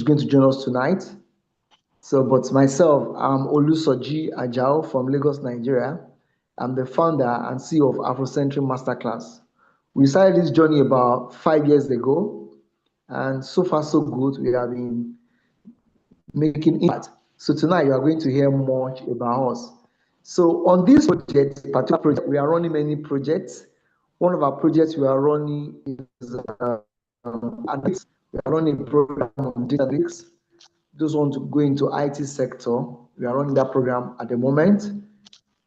going to join us tonight. So, but myself, I'm Olusoji Ajao from Lagos, Nigeria. I'm the founder and CEO of Afrocentric Masterclass. We started this journey about 5 years ago, and so far so good. We have been making impact. So tonight you are going to hear much about us. So on this project, particular project, we are running many projects. One of our projects we are running is we are running a program on data analytics. Those want to go into IT sector, we are running that program at the moment.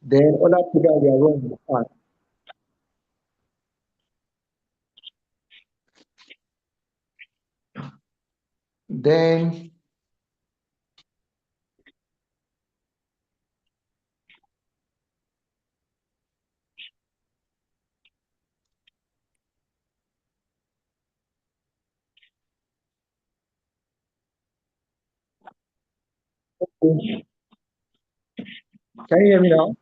Then other program we are running. Then can you hear me now?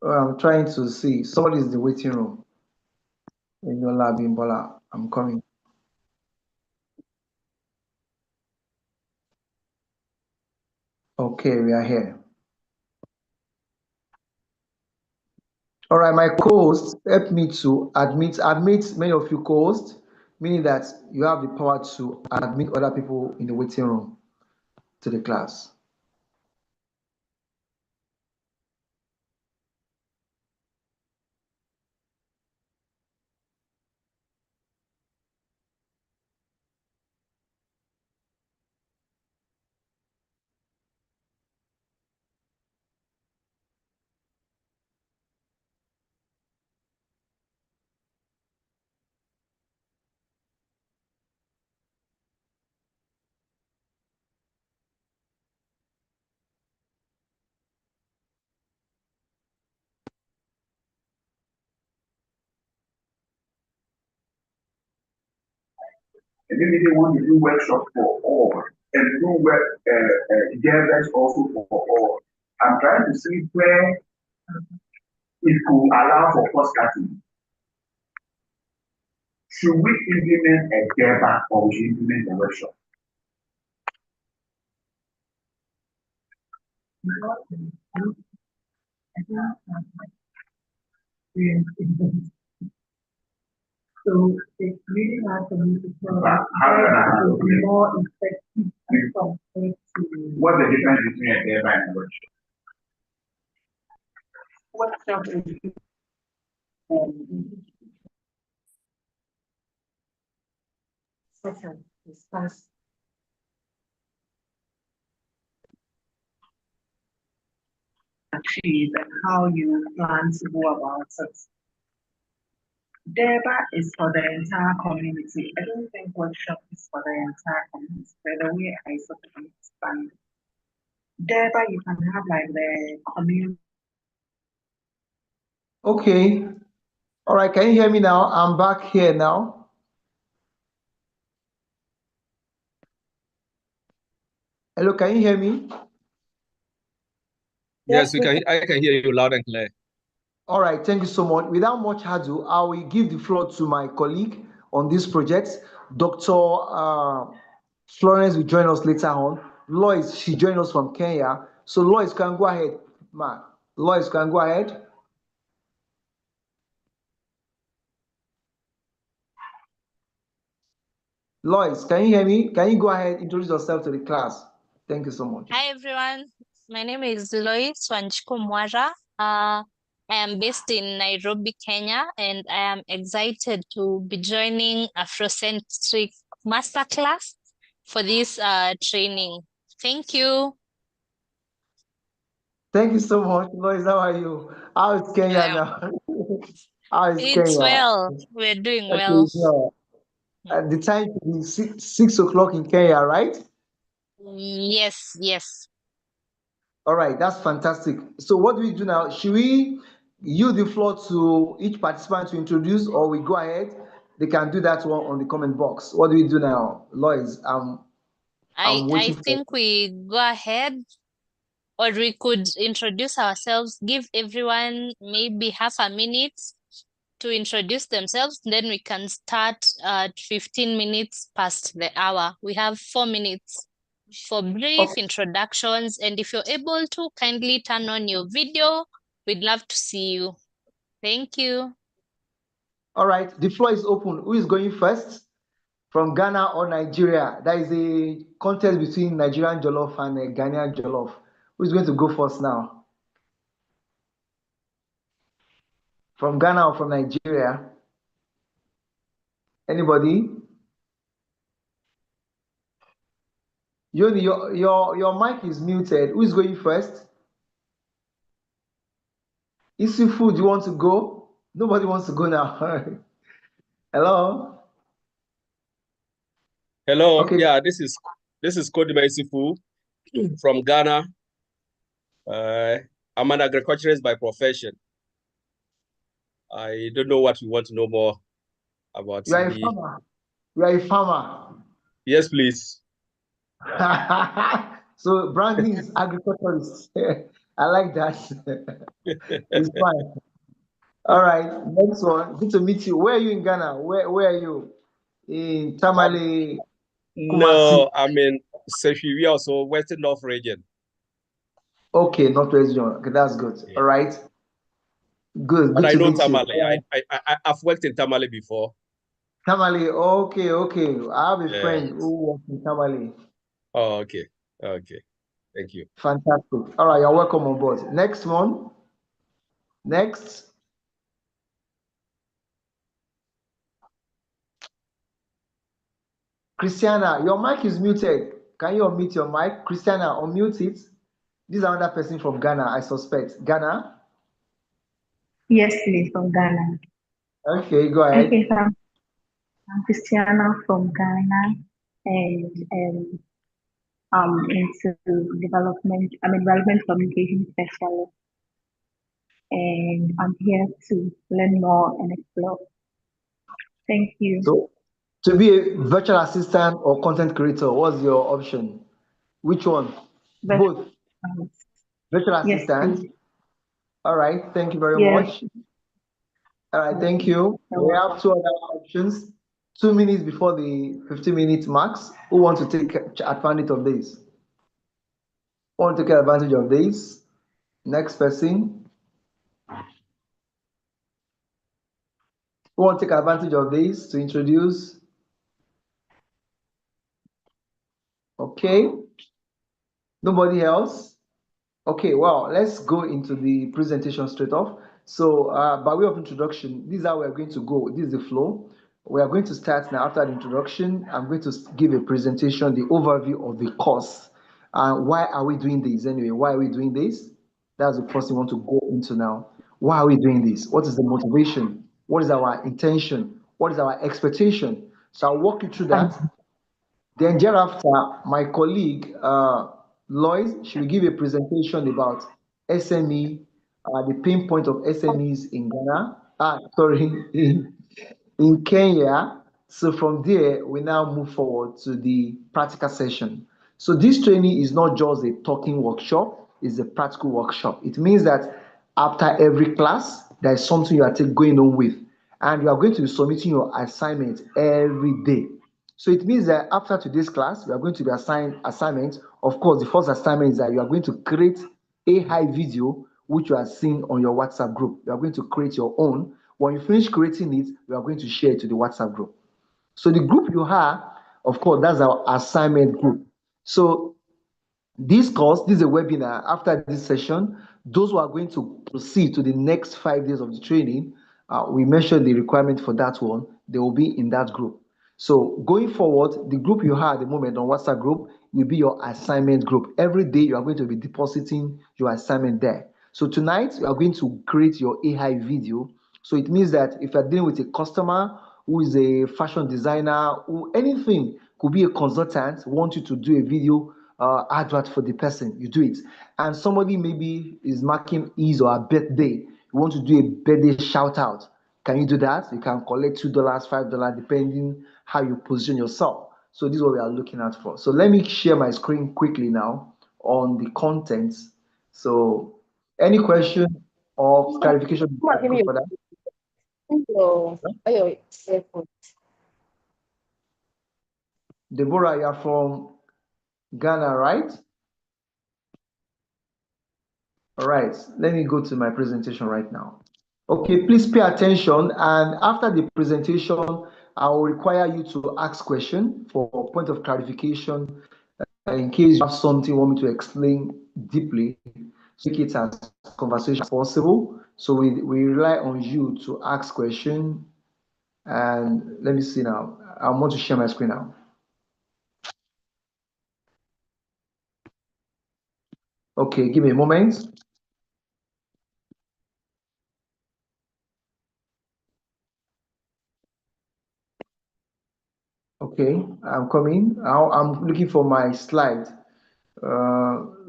I'm trying to see. Somebody is in the waiting room. In your lab in Bola. I'm coming. Okay, we are here. All right, my co-host help me to admit many of you co-hosts, meaning that you have the power to admit other people in the waiting room to the class. And maybe they want to do workshop for all and do gatherings also for all. I'm trying to see where it could allow for cost cutting. Should we implement a gather or we should implement a workshop? So it's really hard for me to tell how to be more effective compared to what's the difference between a gather and a workshop? Workshop is session discuss achieve and how you plan to go about it. DEBA is for the entire community. I don't think workshop is for the entire community. By the way, I sort of understand. DEBA, you can have like the community. Okay. All right, can you hear me now? I'm back here now. Hello, can you hear me? Yes, I can hear you loud and clear. All right, thank you so much. Without much ado, I will give the floor to my colleague on this project. Dr. Florence will join us later on. Lois, she joined us from Kenya. So Lois, can go ahead, ma. Lois, can go ahead. Lois, can you hear me? Can you go ahead, introduce yourself to the class? Thank you so much. Hi, everyone. My name is Lois Wanjiku Mwara. I am based in Nairobi, Kenya, and I am excited to be joining Afrocentric Masterclass for this training. Thank you. Thank you so much, Lois. How are you? How is Kenya now? How is It's Kenya? well. We're doing Okay, well. so, the time is 6 o'clock in Kenya, right? Yes, yes. All right, that's fantastic. So what do we do now? Should we yield the floor to each participant to introduce, or we go ahead? They can do that one on the comment box. What do we do now, Lois? I'm I waiting for. think we go ahead, or we could introduce ourselves, give everyone maybe half a minute to introduce themselves. Then we can start at 15 minutes past the hour. We have 4 minutes for brief introductions. And if you're able to, kindly turn on your video. We'd love to see you. Thank you. All right, the floor is open. Who is going first? From Ghana or Nigeria? There is a contest between Nigerian jollof and Ghanaian jollof. Who is going to go first now? From Ghana or from Nigeria? Anybody? Yoni, your mic is muted. Who is going first? Isufu, do you want to go? Nobody wants to go now. Hello? Hello. Okay. Yeah, this is Kodima Isifu from Ghana. I'm an agriculturist by profession. I don't know what you want to know more about. You are a farmer. You are a farmer. Yes, please. So branding is agriculturist. I like that. It's fine. All right, next one. Good to meet you. Where are you in Ghana? Where are you? In Tamale, Kumasi. No, I'm in Sefiwi, also Western North region. Okay, Northwest region. Okay, that's good. Yeah. All right. Good. But Good I to know meet Tamale. you. I've worked in Tamale before. Tamale. Okay, okay. I have a Yes. friend who works in Tamale. Oh, okay. Okay. Thank you. Fantastic. All right, you're welcome on board. Next one. Next. Christiana, your mic is muted. Can you unmute your mic? Christiana, unmute it. This is another person from Ghana, I suspect. Ghana? Yes, please, from Ghana. Okay, go ahead. Okay, so I'm Christiana from Ghana, and into development. I'm a development communication specialist, and I'm here to learn more and explore. Thank you. So, to be a virtual assistant or content creator, what's your option? Which one? Both. Virtual Yes, assistant. please. All right, thank you very Yes. much. All right, thank you. We have two other options. 2 minutes before the 15-minute marks. Who want to take advantage of this? Who want to take advantage of this? Next person. Who want to take advantage of this to introduce? Okay. Nobody else? Okay, well, let's go into the presentation straight off. So, by way of introduction, this is how we're going to go. This is the flow. We are going to start now. After the introduction, I'm going to give a presentation, the overview of the course. Why are we doing this anyway? Why are we doing this? That's the first thing we want to go into now. Why are we doing this? What is the motivation? What is our intention? What is our expectation? So I'll walk you through that. Then thereafter, my colleague, Lois, she will give a presentation about SME, the pain point of SMEs in Ghana, sorry, in Kenya. So from there, we now move forward to the practical session. So this training is not just a talking workshop, it's a practical workshop. It means that after every class, there is something you are going on with, and you are going to be submitting your assignment every day. So it means that after today's class, we are going to be assigned assignments. Of course, the first assignment is that you are going to create a high video, which you are seeing on your WhatsApp group. You are going to create your own. When you finish creating it, we are going to share it to the WhatsApp group. So the group you have, of course, that's our assignment group. So this course, this is a webinar. After this session, those who are going to proceed to the next 5 days of the training, we mentioned the requirement for that one. They will be in that group. So going forward, the group you have at the moment on WhatsApp group will be your assignment group. Every day you are going to be depositing your assignment there. So tonight you are going to create your AI video. So it means that if you're dealing with a customer who is a fashion designer, who anything, could be a consultant, want you to do a video advert for the person, you do it. And somebody maybe is marking his or her birthday, you want to do a birthday shout out. Can you do that? You can collect $2, $5, depending how you position yourself. So this is what we are looking at for. So let me share my screen quickly now on the contents. So any question or clarification for that? Hello. Deborah, you're from Ghana, right? All right, let me go to my presentation right now. Okay, please pay attention, and after the presentation, I will require you to ask question for point of clarification in case you have something you want me to explain deeply, so make it as conversation as possible. So we rely on you to ask question. And let me see now. I want to share my screen now. Okay, give me a moment. Okay, I'm coming. I'm looking for my slide.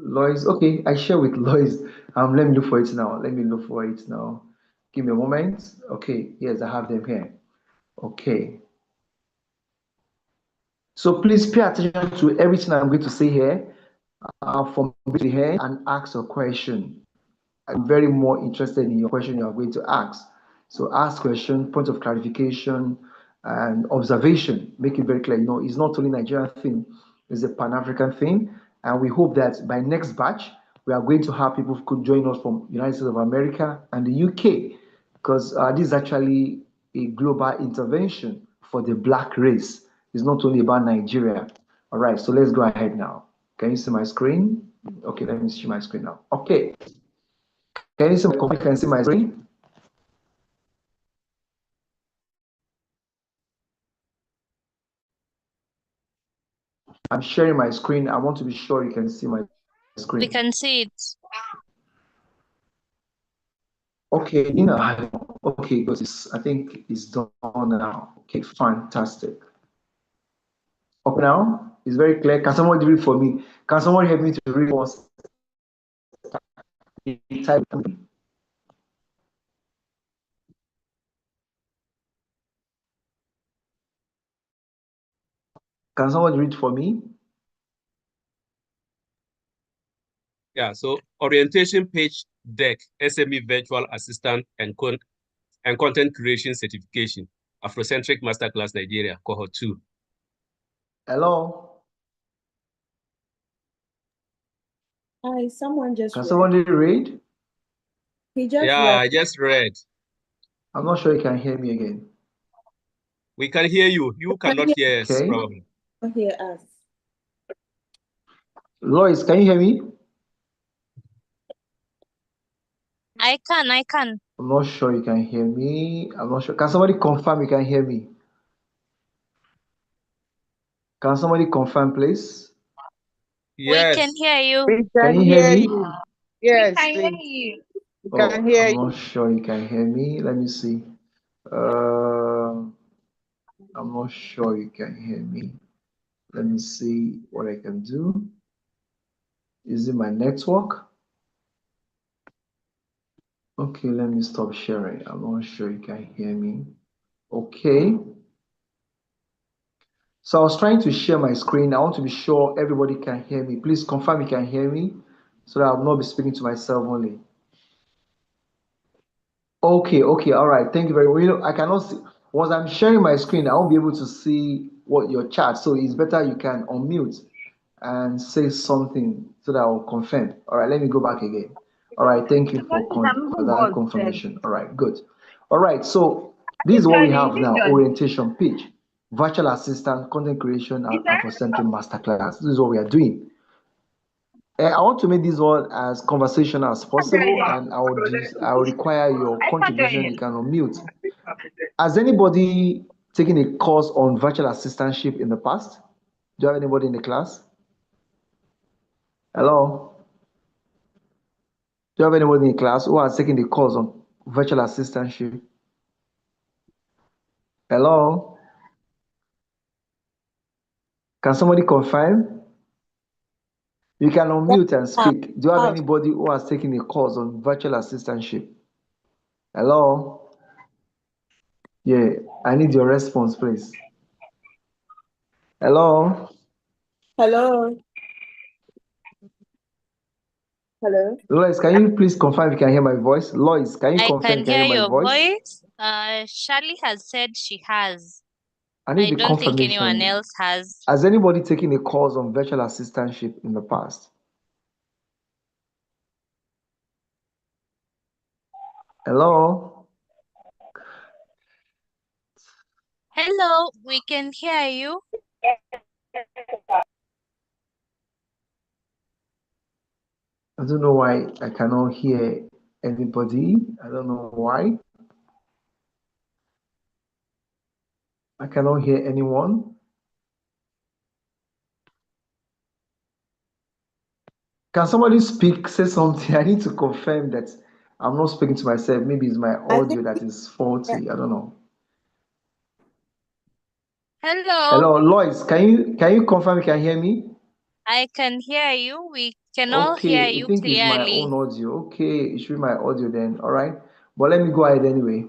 Lois, okay, I share with Lois. Let me look for it now. Let me look for it now. Give me a moment. Okay, yes, I have them here. Okay. So please pay attention to everything I'm going to say here. From here and ask a question. I'm very more interested in your question you are going to ask. So ask question, point of clarification, and observation. Make it very clear. You know, it's not only Nigerian thing; it's a Pan-African thing. And we hope that by next batch, we are going to have people who could join us from United States of America and the UK, because this is actually a global intervention for the Black race. It's not only about Nigeria. All right, so let's go ahead now. Can you see my screen? Okay, let me see my screen now. Okay. Can you see my screen? I'm sharing my screen. I want to be sure you can see my screen. We can see it. Okay, okay, because I think it's done now. Okay, fantastic. Up now, it's very clear. Can someone read for me? Can someone help me to read once? Type. Can someone read for me? Yeah, so orientation page deck, SME virtual assistant and content creation certification, Afrocentric Masterclass Nigeria, cohort 2. Hello? Hi, someone just Can read. someone read? He just Yeah, read. I just read. I'm not sure you can hear me again. We can hear you. You cannot hear us, Okay. probably. Hear us. Lois, can you hear me? I can. I'm not sure you can hear me. I'm not sure. Can somebody confirm you can hear me? Can somebody confirm, please? We can Yes. hear you. We Can can you hear hear me? you. Yes, I hear please. you. We Oh, can hear I'm you. not sure you can hear me. Let me see. Uh, I'm not sure you can hear me. Let me see what I can do. Is it my network? Okay, let me stop sharing. I'm not sure you can hear me. Okay. So I was trying to share my screen. I want to be sure everybody can hear me. Please confirm you can hear me so that I'll not be speaking to myself only. Okay, all right. Thank you very much. You know, I cannot see once I'm sharing my screen, I won't be able to see what your chat. So it's better you can unmute and say something so that I'll confirm. All right, let me go back again. All right, thank you for that confirmation. All right, good. All right, so this is what we have now, orientation page, virtual assistant, content creation, and Afrocentric masterclass. This is what we are doing. I want to make this one as conversational as possible, and I will require your contribution. You can unmute. Has anybody taken a course on virtual assistantship in the past? Do you have anybody in the class? Hello? Do you have anybody in class who has taken the course on virtual assistantship? Hello? Can somebody confirm? You can unmute and speak. Do you have anybody who has taken a course on virtual assistantship? Hello? Yeah, I need your response, please. Hello? Hello. Hello. Lois, can you please confirm if you can hear my voice? Lois, can you I confirm can you can hear hear my your voice? voice. Shirley has said she has. I need I the don't think anyone confirmation. else has. Has anybody taken a course on virtual assistantship in the past? Hello? Hello, we can hear you. I don't know why I cannot hear anybody. I don't know why. I cannot hear anyone. Can somebody speak, say something? I need to confirm that I'm not speaking to myself. Maybe it's my I audio think that is faulty. I don't know. Hello, Hello, Lois, can you confirm you can hear me? I can hear you. We can all hear Okay, I you think it's my own clearly. audio. Okay, it should be my audio then. All right. But let me go ahead anyway.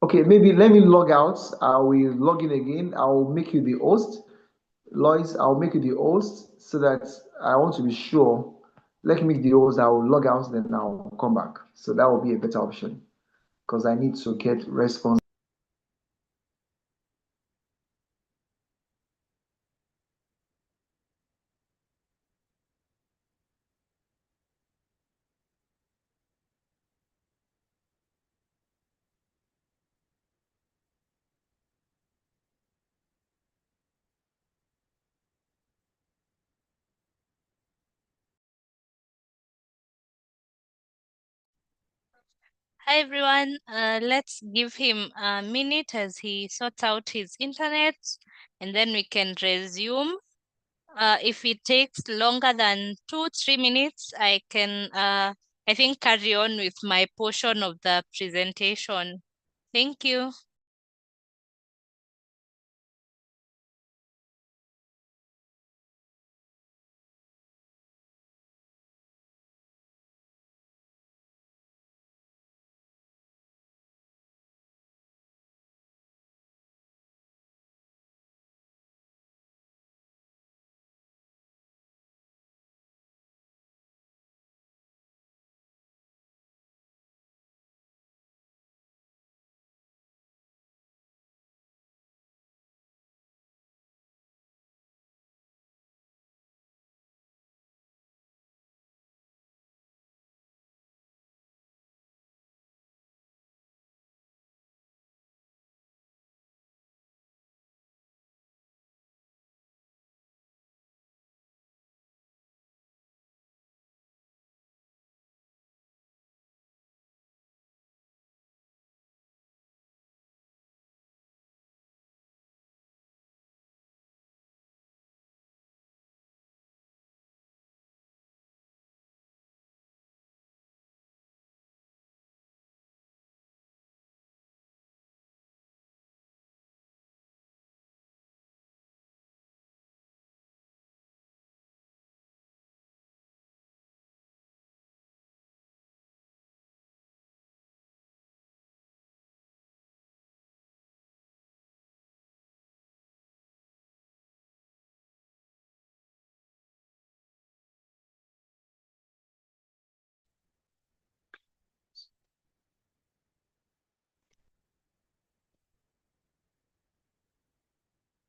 Okay, maybe let me log out. I will log in again. I will make you the host. Lois, I'll make you the host so that I want to be sure. Let me make the host. I will log out, then I'll come back. So that will be a better option because I need to get response. Hi everyone. Let's give him a minute as he sorts out his internet, and then we can resume. If it takes longer than 2-3 minutes, I can, I think, carry on with my portion of the presentation. Thank you.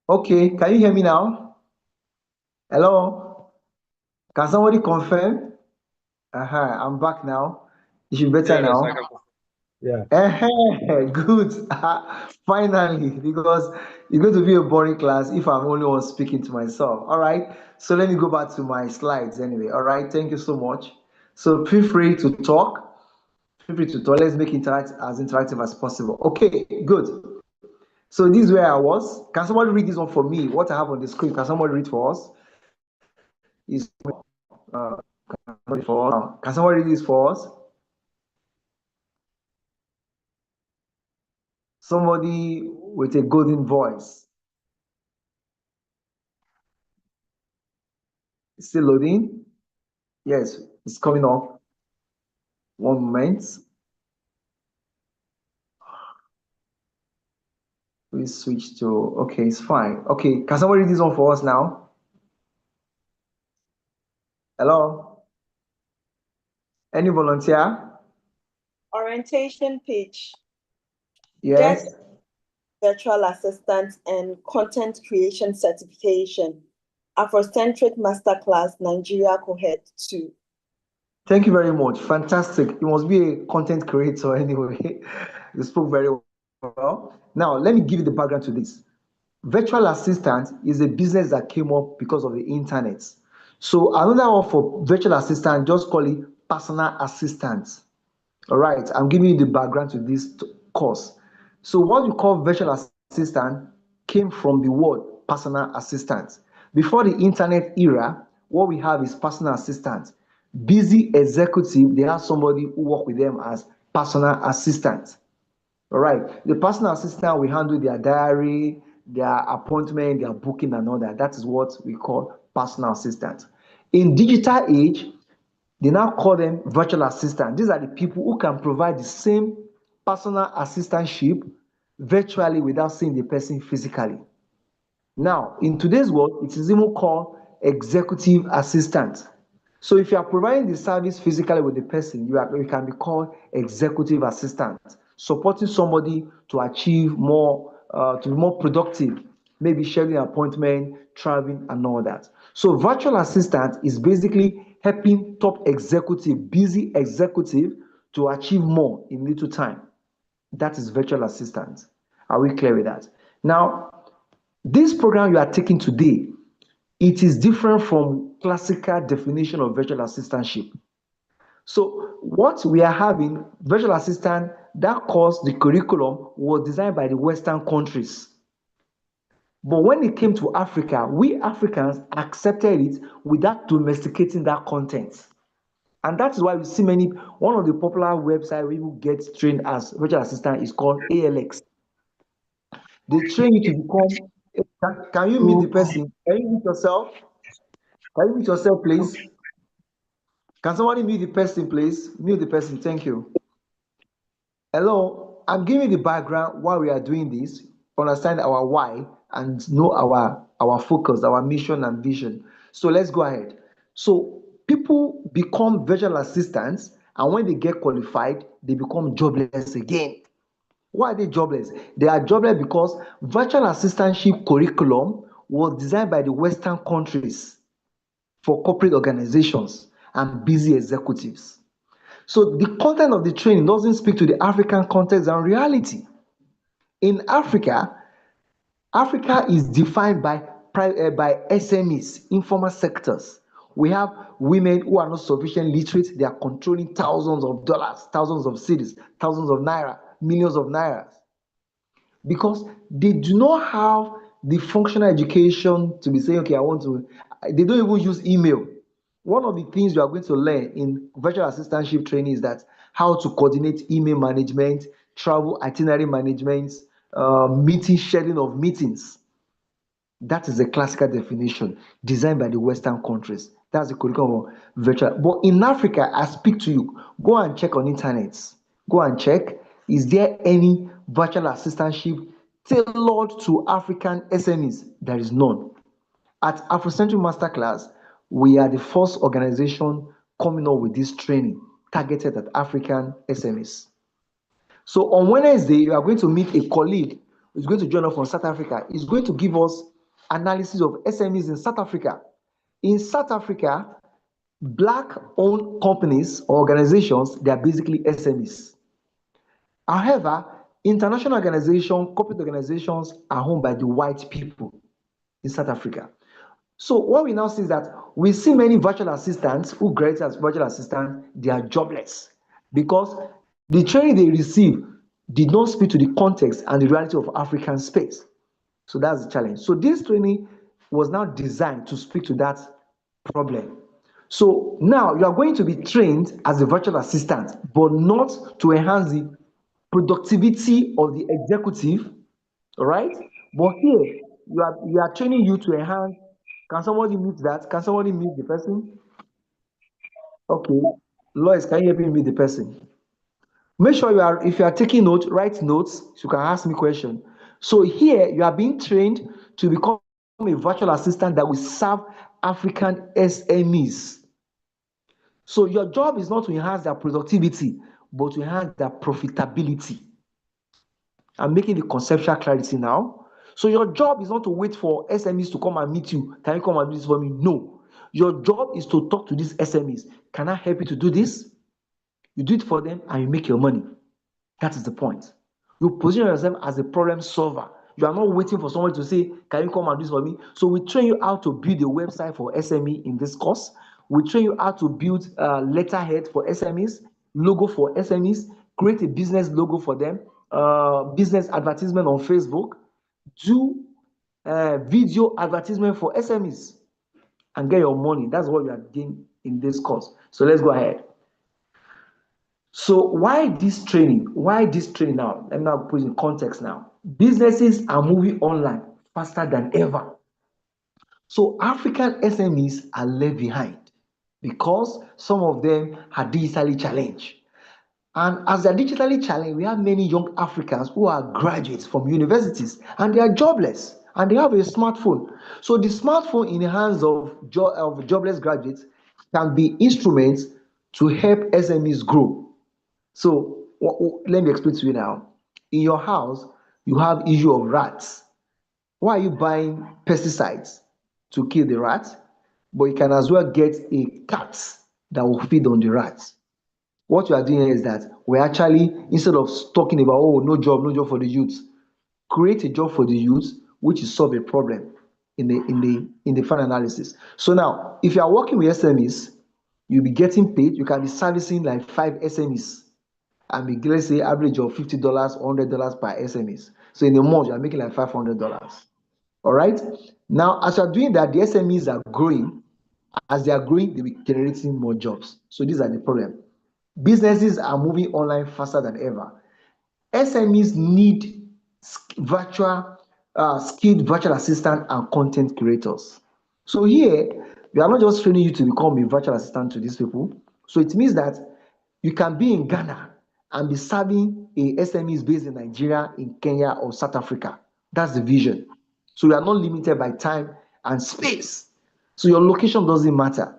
Okay, can you hear me now? Hello? Can somebody confirm? I'm back now. You should be better Yes, I now. can. Yeah. Good. Finally, because it's going to be a boring class if I'm only one speaking to myself. All right. So let me go back to my slides anyway. All right. Thank you so much. So feel free to talk. Feel free to talk. Let's make it as interactive as possible. Okay, good. So this is where I was. Can somebody read this one for me? What I have on the screen, can somebody read for us? Is can somebody read this for us? Somebody with a golden voice. It's still loading. Yes, it's coming up. One moment. We switch to, okay, it's fine. Okay, can somebody read this one for us now? Hello? Any volunteer? orientation page. Get Yes. virtual assistant and content creation certification. Afrocentric Masterclass Nigeria Cohort 2. Thank you very much. Fantastic. You must be a content creator anyway. You spoke very well. Now, let me give you the background to this. Virtual assistant is a business that came up because of the internet. So another one for virtual assistant, just call it personal assistant. All right, I'm giving you the background to this course. So what we call virtual assistant came from the word personal assistant. Before the internet era, what we have is personal assistant. Busy executive, they have somebody who work with them as personal assistant. All right. The personal assistant will handle their diary, their appointment, their booking, and all that. That is what we call personal assistant. In digital age, they now call them virtual assistant. These are the people who can provide the same personal assistantship virtually without seeing the person physically. Now, in today's world, it is even called executive assistant. So if you are providing the service physically with the person, you can be called executive assistant, supporting somebody to achieve more, to be more productive, maybe scheduling appointment, traveling, and all that. So virtual assistant is basically helping top executive, busy executive, to achieve more in little time. That is virtual assistant. Are we clear with that? Now, this program you are taking today, it is different from classical definition of virtual assistantship. So what we are having, virtual assistant, that course, the curriculum was designed by the Western countries. But when it came to Africa, we Africans accepted it without domesticating that content. And that is why we see many, one of the popular websites where people get trained as virtual assistant is called ALX. They train you to become, can you meet the person? Can you meet yourself? Can you mute yourself, please? Can somebody mute the person, please? Mute the person. Thank you. Hello. I'm giving the background why we are doing this, understand our why, and know our focus, our mission and vision. So let's go ahead. So people become virtual assistants, and when they get qualified, they become jobless again. Why are they jobless? They are jobless because virtual assistantship curriculum was designed by the Western countries for corporate organizations and busy executives. So the content of the training doesn't speak to the African context and reality. In Africa, Africa is defined by SMEs, informal sectors. We have women who are not sufficiently literate, they are controlling thousands of dollars, thousands of cities, thousands of naira, millions of naira, because they do not have the functional education to be saying, okay, I want to, they don't even use email. One of the things you are going to learn in virtual assistantship training is that how to coordinate email management, travel itinerary management, meeting, scheduling of meetings. That is a classical definition designed by the Western countries. That's the curriculum of virtual. But in Africa, I speak to you. Go and check on internet. Go and check. Is there any virtual assistantship tailored to African SMEs? There is none. At Afrocentric Masterclass, we are the first organization coming up with this training targeted at African SMEs. So on Wednesday, you are going to meet a colleague who's going to join us from South Africa. He's going to give us analysis of SMEs in South Africa. In South Africa, black-owned companies or organizations, they are basically SMEs. However, international organizations, corporate organizations are owned by the white people in South Africa. So what we now see is that we see many virtual assistants who graduate as virtual assistants, they are jobless because the training they receive did not speak to the context and the reality of African space. So that's the challenge. So this training was now designed to speak to that problem. So now you are going to be trained as a virtual assistant, but not to enhance the productivity of the executive, all right? But here you are training you to enhance. Can somebody mute that? Can somebody mute the person? Okay. Lois, can you help me mute the person? Make sure if you are taking notes, write notes, so you can ask me question. So here you are being trained to become a virtual assistant that will serve African SMEs. So your job is not to enhance their productivity, but to enhance their profitability. I'm making the conceptual clarity now. So your job is not to wait for SMEs to come and meet you. Can you come and do this for me? No. Your job is to talk to these SMEs. Can I help you to do this? You do it for them and you make your money. That is the point. You position yourself as a problem solver. You are not waiting for someone to say, can you come and do this for me? So we train you how to build a website for SME in this course. We train you how to build a letterhead for SMEs, logo for SMEs, create a business logo for them, business advertisement on Facebook, do video advertisement for SMEs, and get your money. That's what you are doing in this course. So let's go ahead. So why this training? Why this training now? Let me now put in context now. Businesses are moving online faster than ever. So African SMEs are left behind because some of them are digitally challenged. And as they're digitally challenged, we have many young Africans who are graduates from universities and they are jobless and they have a smartphone. So the smartphone in the hands of jobless graduates can be instruments to help SMEs grow. So let me explain to you now. In your house, you have issue of rats. Why are you buying pesticides to kill the rats? But you can as well get a cat that will feed on the rats. What you are doing is that we're actually, instead of talking about, oh, no job, no job for the youth, create a job for the youth, which is solve a problem in the final analysis. So now, if you are working with SMEs, you'll be getting paid. You can be servicing like 5 SMEs and be, let's say, average of $50 or $100 per SMEs. So in a month, you're making like $500. All right. Now, as you're doing that, the SMEs are growing. As they are growing, they'll be generating more jobs. So these are the problem. Businesses are moving online faster than ever. SMEs need skilled virtual assistant and content creators. So here, we are not just training you to become a virtual assistant to these people. So it means that you can be in Ghana and be serving a SMEs based in Nigeria, in Kenya, or South Africa. That's the vision. So you are not limited by time and space. So your location doesn't matter.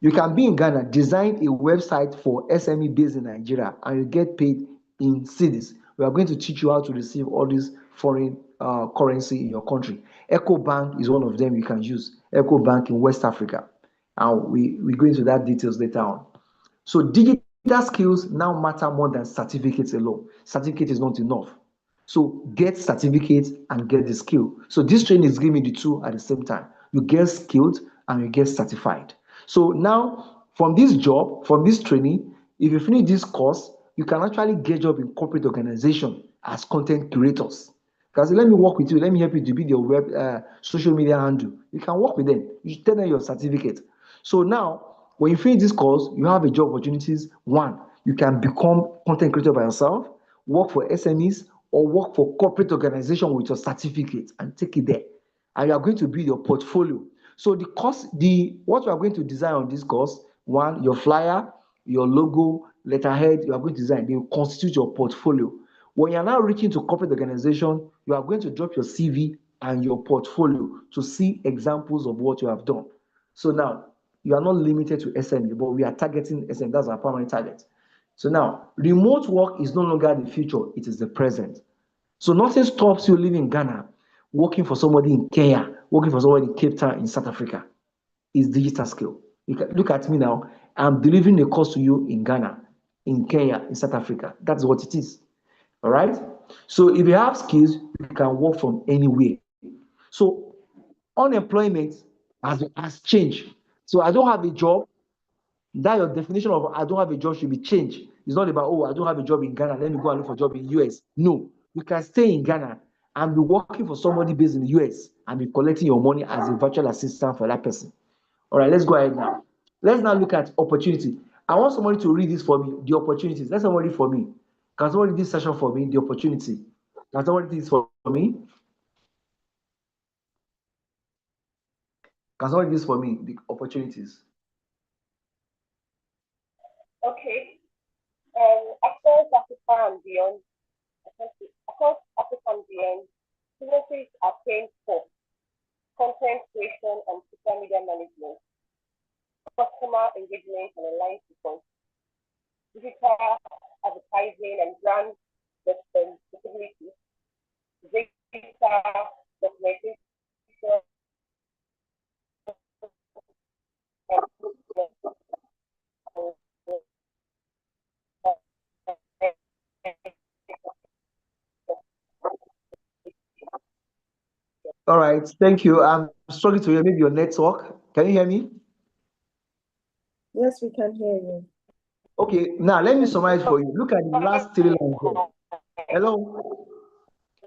You can be in Ghana, design a website for SME based in Nigeria, and you get paid in cedis. We are going to teach you how to receive all this foreign currency in your country. Echo Bank is one of them you can use. Echo Bank in West Africa. And we go into that details later on. So digital skills now matter more than certificates alone. Certificate is not enough. So get certificates and get the skill. So this training is giving the two at the same time. You get skilled and you get certified. So now from this job, from this training, if you finish this course, you can actually get job in corporate organization as content creators. Because let me work with you, let me help you to build your web social media handle. You can work with them. You tell them your certificate. So now when you finish this course, you have a job opportunities. One, you can become content creator by yourself, work for SMEs, or work for corporate organization with your certificate and take it there. And you are going to build your portfolio. So the course, what you are going to design on this course, one, your flyer, your logo, letterhead, you are going to design, they will constitute your portfolio. When you are now reaching to corporate organization, you are going to drop your CV and your portfolio to see examples of what you have done. So now you are not limited to SME, but we are targeting SME. That's our primary target. So now remote work is no longer the future, it is the present. So nothing stops you living in Ghana, working for somebody in Kenya, working for somebody in Cape Town in South Africa. Is digital skill. You can look at me now. I'm delivering a course to you in Ghana, in Kenya, in South Africa. That's what it is. All right. So if you have skills, you can work from anywhere. So unemployment has changed. So I don't have a job. That your definition of I don't have a job should be changed. It's not about, oh, I don't have a job in Ghana, let me go and look for a job in US. No, you can stay in Ghana and be working for somebody based in the US and be collecting your money as a virtual assistant for that person. All right, let's go ahead now. Let's now look at opportunity. I want somebody to read this for me, the opportunities. Let somebody read for me. Can somebody read this session for me, the opportunity? Can somebody read this for me? Can somebody read this for me, the opportunities? Okay. Across Africa and beyond, across Africa and beyond, businesses are trained for content creation and social media management, customer engagement and online support, digital advertising and brand visibility, data documentation, All right, thank you. I'm struggling to hear maybe your network. Can you hear me? Yes, we can hear you. Okay, now let me summarize for you. Look at the last three lines there. Hello?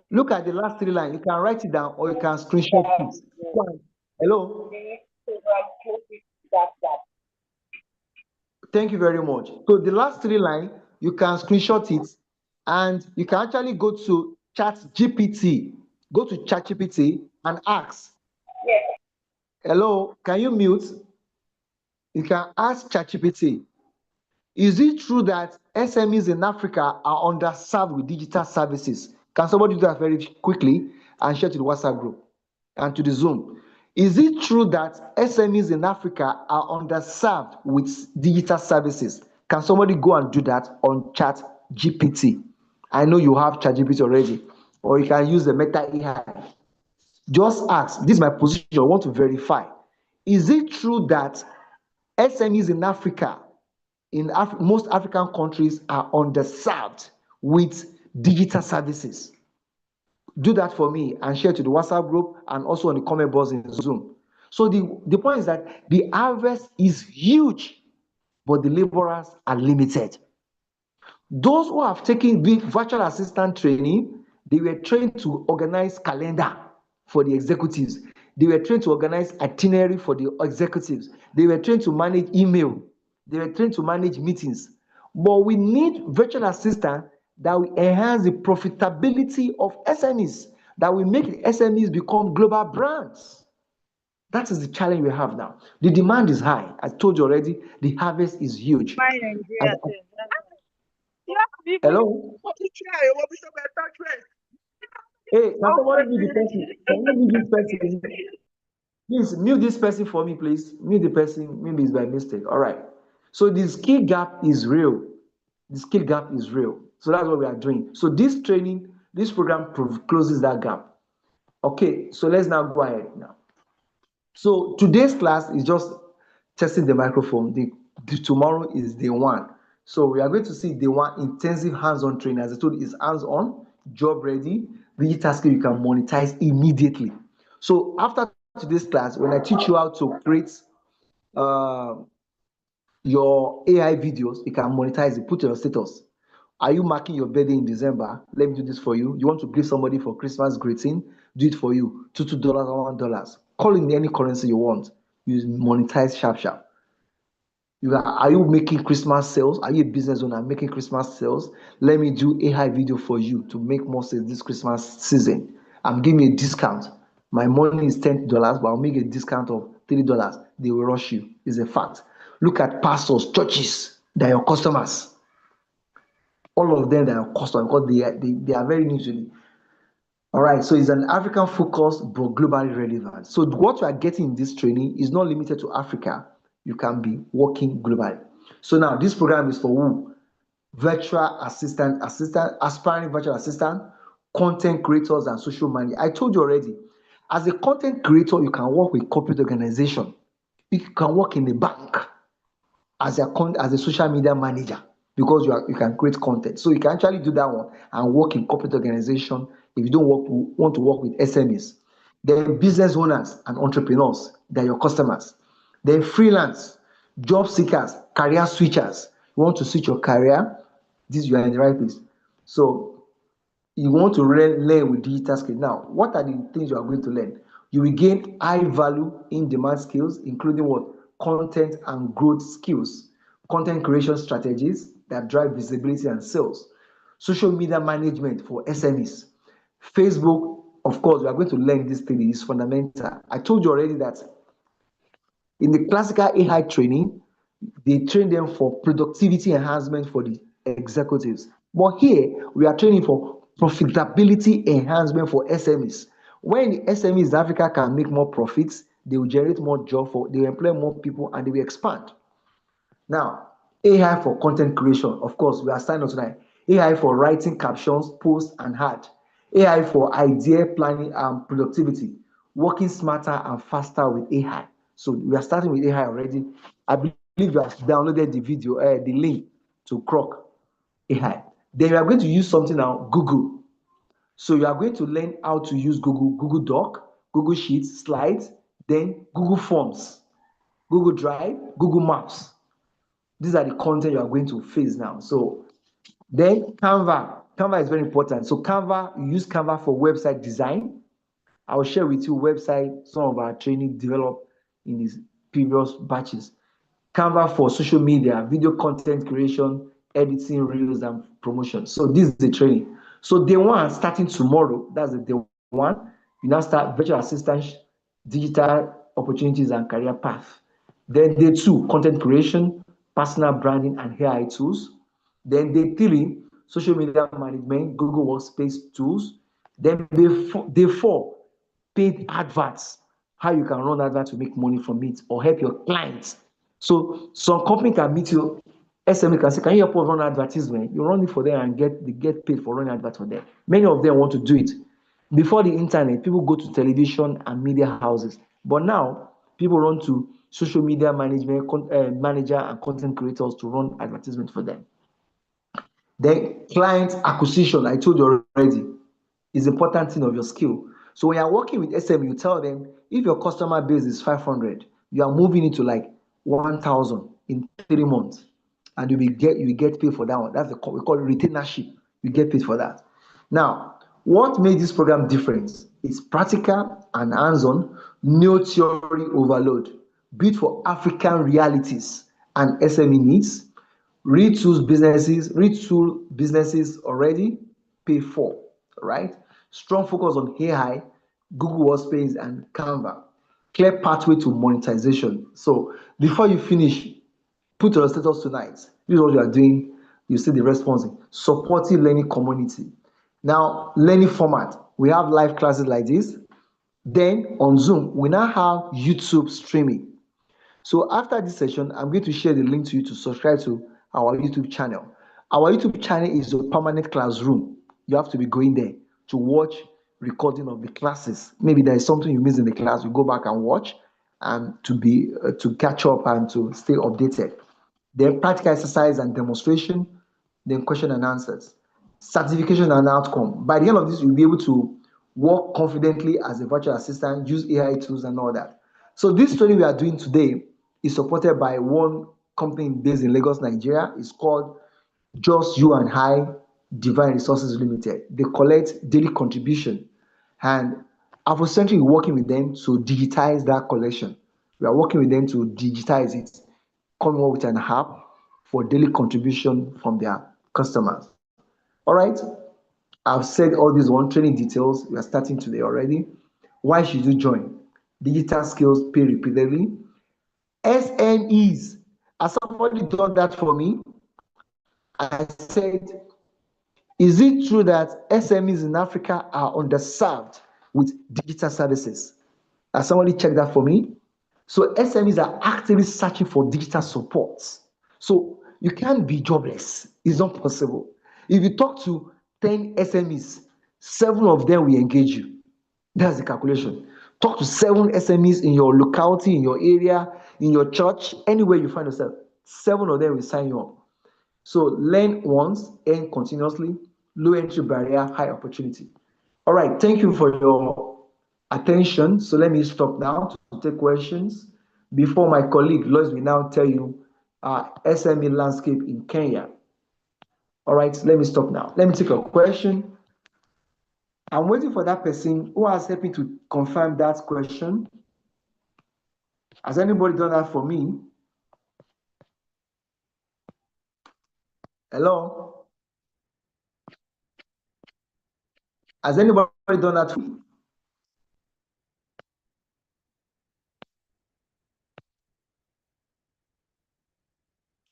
Look at the last three lines. You can write it down or you can screenshot it. One. Hello? the program closes that gap. Thank you very much. So the last three lines, you can screenshot it and you can actually go to Chat GPT. Go to Chat GPT and ask, Yes, hello, can you mute? You can ask Chat GPT, is it true that SMEs in Africa are underserved with digital services? Can somebody do that very quickly and share to the WhatsApp group and to the Zoom? Is it true that SMEs in Africa are underserved with digital services? Can somebody go and do that on Chat GPT? I know you have Chat GPT already, or you can use the Meta AI. Just ask, this is my position, I want to verify. Is it true that SMEs in Africa in most African countries are underserved with digital services? Do that for me and share to the WhatsApp group and also on the comment box in Zoom. So the point is that the harvest is huge, but the laborers are limited. Those who have taken the virtual assistant training, they were trained to organize calendar for the executives. They were trained to organize itinerary for the executives. They were trained to manage email. They were trained to manage meetings. But we need virtual assistant that will enhance the profitability of SMEs, that will make the SMEs become global brands. That is the challenge we have now. The demand is high. I told you already, the harvest is huge. Hello? Hey, can somebody mute the person? Can you mute this person? Please mute this person for me, please. Mute the person. Maybe it's by mistake. All right. So the skill gap is real. The skill gap is real. So that's what we are doing. So this training, this program closes that gap. Okay, so let's now go ahead now. So today's class is just testing the microphone. The tomorrow is day one. So we are going to see day one intensive hands-on training. As I told you, it's hands-on, job ready, digital skill you can monetize immediately. So after today's class, when I teach you how to create uh, your AI videos, you can monetize it, put your status. Are you marking your birthday in December? Let me do this for you. You want to give somebody for Christmas greeting? Do it for you. $2 or $1. Call in any currency you want. You monetize sharp sharp. Are you making Christmas sales? Are you a business owner making Christmas sales? Let me do AI video for you to make more sales this Christmas season. I'm giving you a discount. My money is $10, but I'll make a discount of $3. They will rush you. It's a fact. Look at pastors, churches, they're your customers. All of them, they are customers because they are very new to it. All right, so it's an African focus but globally relevant. So what you are getting in this training is not limited to Africa. You can be working globally. So now this program is for who? Virtual assistant, aspiring virtual assistant, content creators, and social media. I told you already, as a content creator, you can work with corporate organization. You can work in a bank as a social media manager because you can create content. So you can actually do that one and work in corporate organization if you don't want to work with SMEs. Then business owners and entrepreneurs, they're your customers. Then freelance, job seekers, career switchers. You want to switch your career, this you are in the right place. So you want to learn with digital skills. Now, what are the things you are going to learn? You will gain high value in demand skills, including what? Content and growth skills, content creation strategies that drive visibility and sales, social media management for SMEs, Facebook. Of course, we are going to learn this thing, is fundamental. I told you already that in the classical AI training, they train them for productivity enhancement for the executives. But here, we are training for profitability enhancement for SMEs. When the SMEs in Africa can make more profits, they will generate more jobs, they will employ more people, and they will expand. Now, AI for content creation. Of course, we are signing up tonight. AI for writing captions, posts, and art. AI for idea planning and productivity, working smarter and faster with AI. So we are starting with AI already. I believe you have downloaded the video, the link to Croc AI. Then you are going to use something now, Google. So you are going to learn how to use Google Doc, Google Sheets, Slides, then Google Forms, Google Drive, Google Maps. These are the content you are going to face now. So then Canva is very important. So Canva, you use Canva for website design. I will share with you website some of our training developed in these previous batches. Canva for social media, video content creation, editing, reels, and promotion. So this is the training. So day one starting tomorrow, that's the day one. You now start virtual assistant, digital opportunities, and career path. Then day two, content creation, personal branding, and AI tools. Then day three, social media management, Google Workspace tools. Then day four, paid adverts, how you can run adverts to make money from it or help your clients. So some company can meet you, SME can say, can you help us run advertisement? You run it for them and they get paid for running adverts for them. Many of them want to do it. Before the internet, people go to television and media houses. But now, people run to social media management, manager and content creators to run advertisement for them. Then client acquisition, I told you already, is important thing of your skill. So when you're working with SM, you tell them if your customer base is 500, you are moving it to like 1,000 in 3 months, and you will get paid for that one. That's we call it retainership. You get paid for that. Now, what made this program different is practical and hands-on, no theory overload, built for African realities and SME needs. Read tool businesses already pay for, right? Strong focus on AI, Google Workspace, and Canva. Clear pathway to monetization. So before you finish, put your status tonight. This is what you are doing. You see the response. Supporting learning community. Now, learning format. We have live classes like this. Then on Zoom, we now have YouTube streaming. So after this session, I'm going to share the link to you to subscribe to our YouTube channel. Our YouTube channel is a permanent classroom. You have to be going there to watch recording of the classes. Maybe there is something you miss in the class, you go back and watch and to catch up and to stay updated. Then practical exercise and demonstration, then question and answers, certification and outcome. By the end of this, you'll be able to work confidently as a virtual assistant, use AI tools and all that. So this training we are doing today is supported by one company based in Lagos, Nigeria. It's called Just You and I Divine Resources Limited. They collect daily contribution, and Afrocentric is working with them to digitize that collection. We are working with them to digitize it, coming up with an app for daily contribution from their customers. All right. I've said all these one training details. We are starting today already. Why should you join? Digital skills pay repeatedly. SMEs. Has somebody done that for me? I said, is it true that SMEs in Africa are underserved with digital services? Has somebody checked that for me? So SMEs are actively searching for digital support. So you can't be jobless. It's not possible. If you talk to 10 SMEs, 7 of them will engage you. That's the calculation. Talk to 7 SMEs in your locality, in your area, in your church, anywhere you find yourself. 7 of them will sign you up. So learn once, earn continuously, low entry barrier, high opportunity. All right, thank you for your attention. So let me stop now to take questions before my colleague Lois will now tell you SME landscape in Kenya. All right, let me stop now. Let me take a question. I'm waiting for that person who has helped me to confirm that question. Has anybody done that for me? Hello? Has anybody done that for me?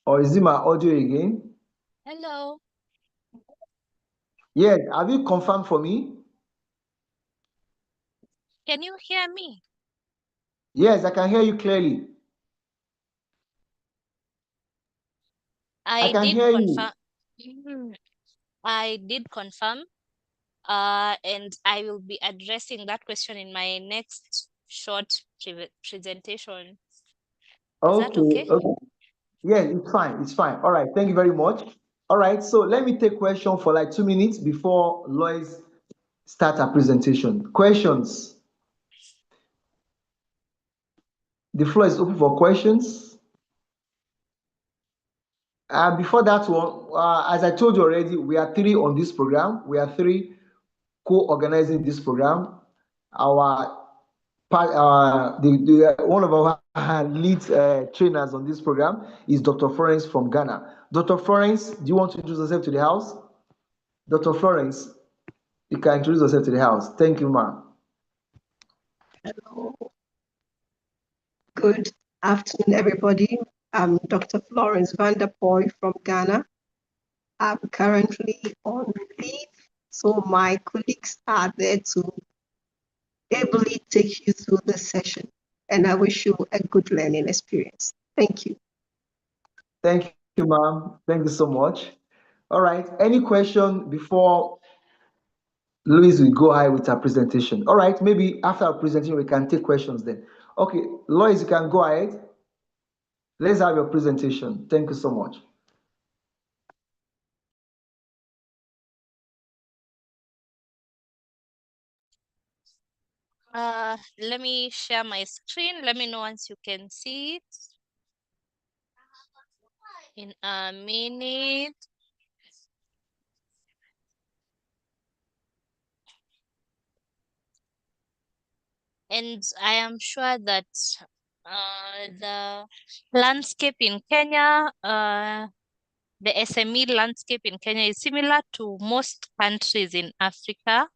Or is it my audio again? Hello. Yes, have you confirmed for me? Can you hear me? Yes, I can hear you clearly. I I can did hear you. confirm. I did confirm. and I will be addressing that question in my next short presentation. Is that okay? Okay. Yeah, it's fine. It's fine. All right. Thank you very much. All right. So let me take question for like 2 minutes before Lois start her presentation. Questions. The floor is open for questions. Before that one, as I told you already, we are three on this program. We are three co-organizing this program. Our one of our lead trainers on this program is Dr. Florence from Ghana. Dr. Florence, do you want to introduce yourself to the house? Dr. Florence, you can introduce yourself to the house. Thank you, ma'am. Hello. Good afternoon, everybody. I'm Dr. Florence Vanderpoy from Ghana. I'm currently on leave, so my colleagues are there to ably take you through the session, and I wish you a good learning experience. Thank you. Thank you, ma'am. Thank you so much. All right. Any question before Louise will go ahead with her presentation? All right. Maybe after our presentation, we can take questions then. Okay. Lois, you can go ahead. Let's have your presentation. Thank you so much. Let me share my screen. Let me know once you can see it. In a minute. And I am sure that the landscape in Kenya, the SME landscape in Kenya is similar to most countries in Africa.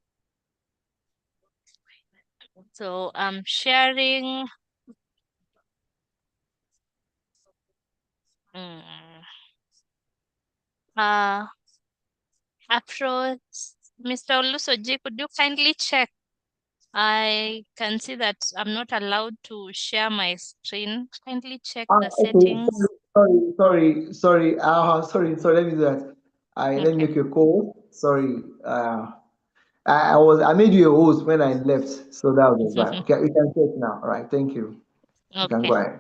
So I'm sharing. Mr. Olusoji, could you kindly check? I can see that I'm not allowed to share my screen. Kindly check the Okay. settings. Sorry. Sorry. Let me do that. Let me Okay. make you a call. Sorry. I made you a host when I left, so that was why. Okay, you can check now. All right. Thank you. You can Okay. go ahead.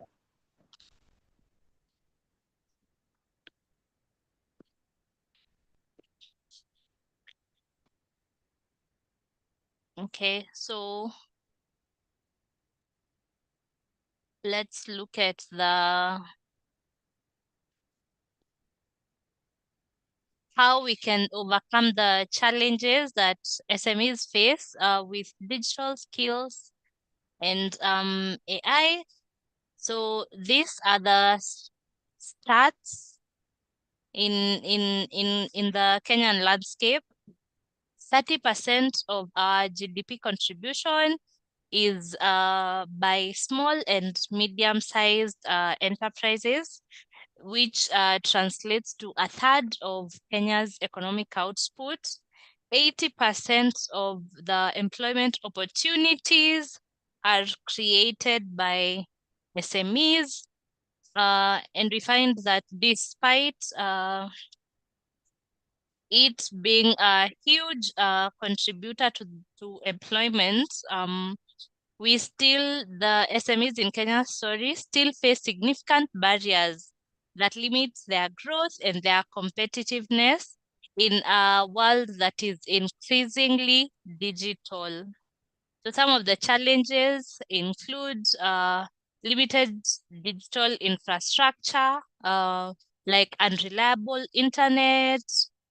Okay, so let's look at how we can overcome the challenges that SMEs face with digital skills and AI. So these are the stats in the Kenyan landscape. 30% of our GDP contribution is by small and medium-sized enterprises, which translates to a third of Kenya's economic output. 80% of the employment opportunities are created by SMEs. And we find that despite it being a huge contributor to employment, the SMEs in Kenya, still face significant barriers that limit their growth and their competitiveness in a world that is increasingly digital. So some of the challenges include limited digital infrastructure, like unreliable internet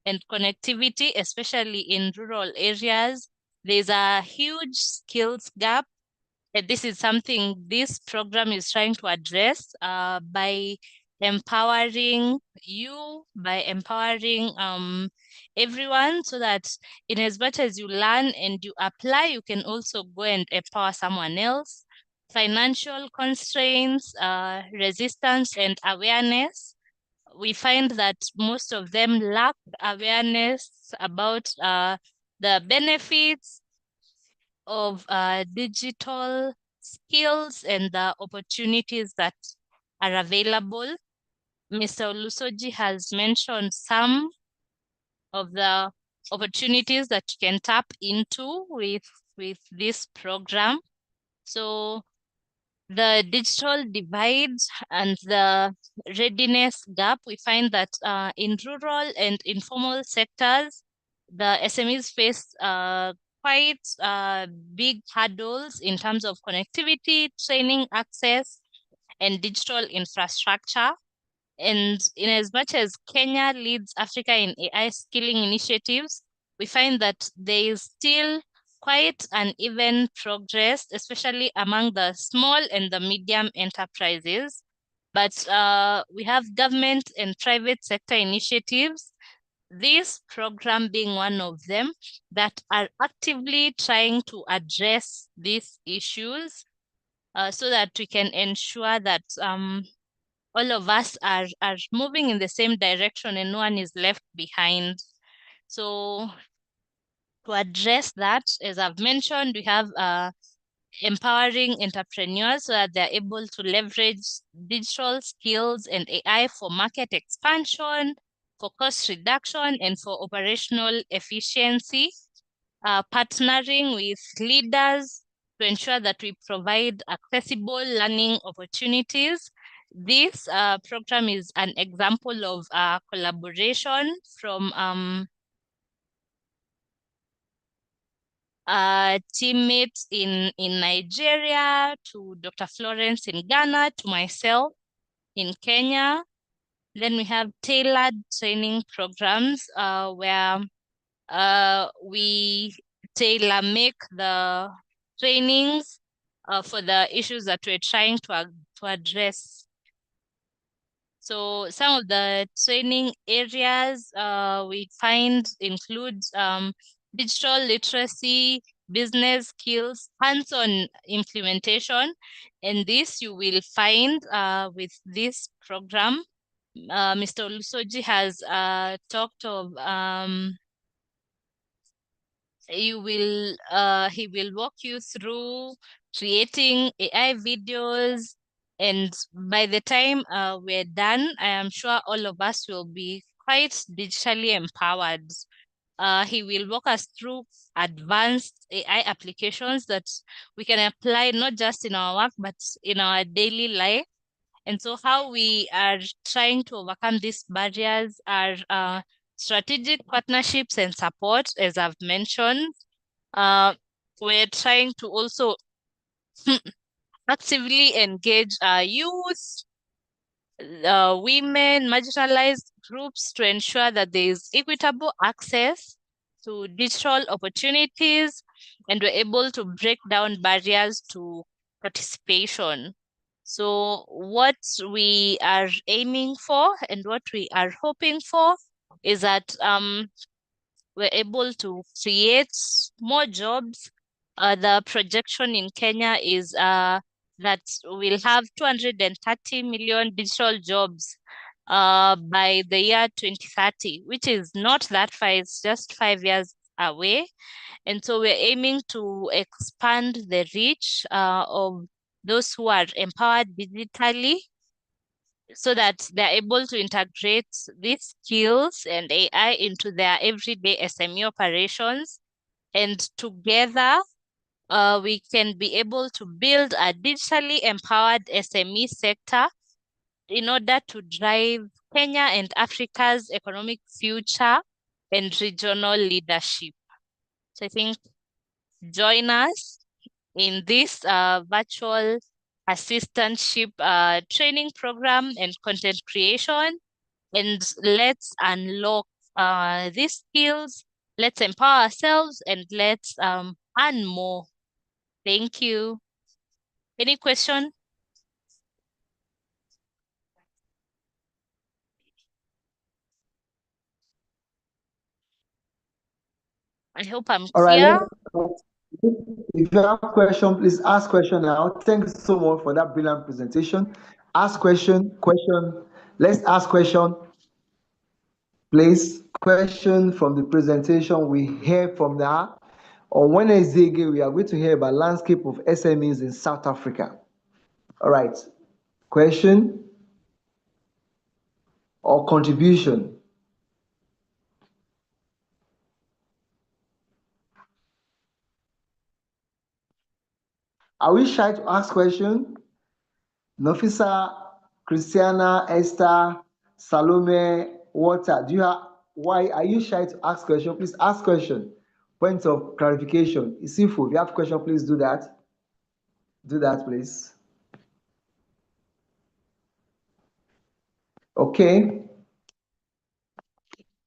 and connectivity, especially in rural areas. There's a huge skills gap. And this is something this program is trying to address by empowering everyone, so that in as much as you learn and you apply, you can also go and empower someone else. Financial constraints, resistance, and awareness. We find that most of them lack awareness about the benefits of digital skills and the opportunities that are available. Mr. Olusoji has mentioned some of the opportunities that you can tap into with this program. So the digital divide and the readiness gap, we find that in rural and informal sectors, the SMEs face quite big hurdles in terms of connectivity, training access, and digital infrastructure. And in as much as Kenya leads Africa in AI skilling initiatives, we find that there is still quite uneven progress, especially among the small and the medium enterprises. But we have government and private sector initiatives, this program being one of them, that are actively trying to address these issues so that we can ensure that all of us are moving in the same direction and no one is left behind. So to address that, as I've mentioned, we have empowering entrepreneurs so that they're able to leverage digital skills and AI for market expansion, for cost reduction, and for operational efficiency. Partnering with leaders to ensure that we provide accessible learning opportunities. This program is an example of collaboration from teammates in Nigeria, to Dr. Florence in Ghana, to myself in Kenya. Then we have tailored training programs where we tailor make the trainings for the issues that we're trying to address. So some of the training areas we find includes digital literacy, business skills, hands-on implementation. And this you will find with this program. Mr. Olusoji has talked of he will walk you through creating AI videos, and by the time we're done, I am sure all of us will be quite digitally empowered. He will walk us through advanced AI applications that we can apply not just in our work, but in our daily life. And so how we are trying to overcome these barriers are strategic partnerships and support, as I've mentioned. We're trying to also actively engage youth, women, marginalized groups to ensure that there is equitable access to digital opportunities, and we're able to break down barriers to participation. So what we are aiming for and what we are hoping for is that we're able to create more jobs. The projection in Kenya is that we'll have 230 million digital jobs by the year 2030, which is not that far, it's just 5 years away. And so we're aiming to expand the reach of those who are empowered digitally so that they're able to integrate these skills and AI into their everyday SME operations. And together, we can be able to build a digitally empowered SME sector in order to drive Kenya and Africa's economic future and regional leadership. So I think join us in this virtual assistantship training program and content creation, and let's unlock these skills. Let's empower ourselves and let's earn more. Thank you. Any question? I hope I'm All right. clear. If you have a question, please ask question now. Thanks so much for that brilliant presentation. Ask question. Let's ask question. Please, question from the presentation we hear from now. On Wednesday, we are going to hear about landscape of SMEs in South Africa. All right. Question or contribution? Are we shy to ask question? Nofisa, Christiana, Esther, Salome, Walter, why are you shy to ask question? Please ask question. Point of clarification. Isifu, if you have question, please do that. Do that, please. Okay.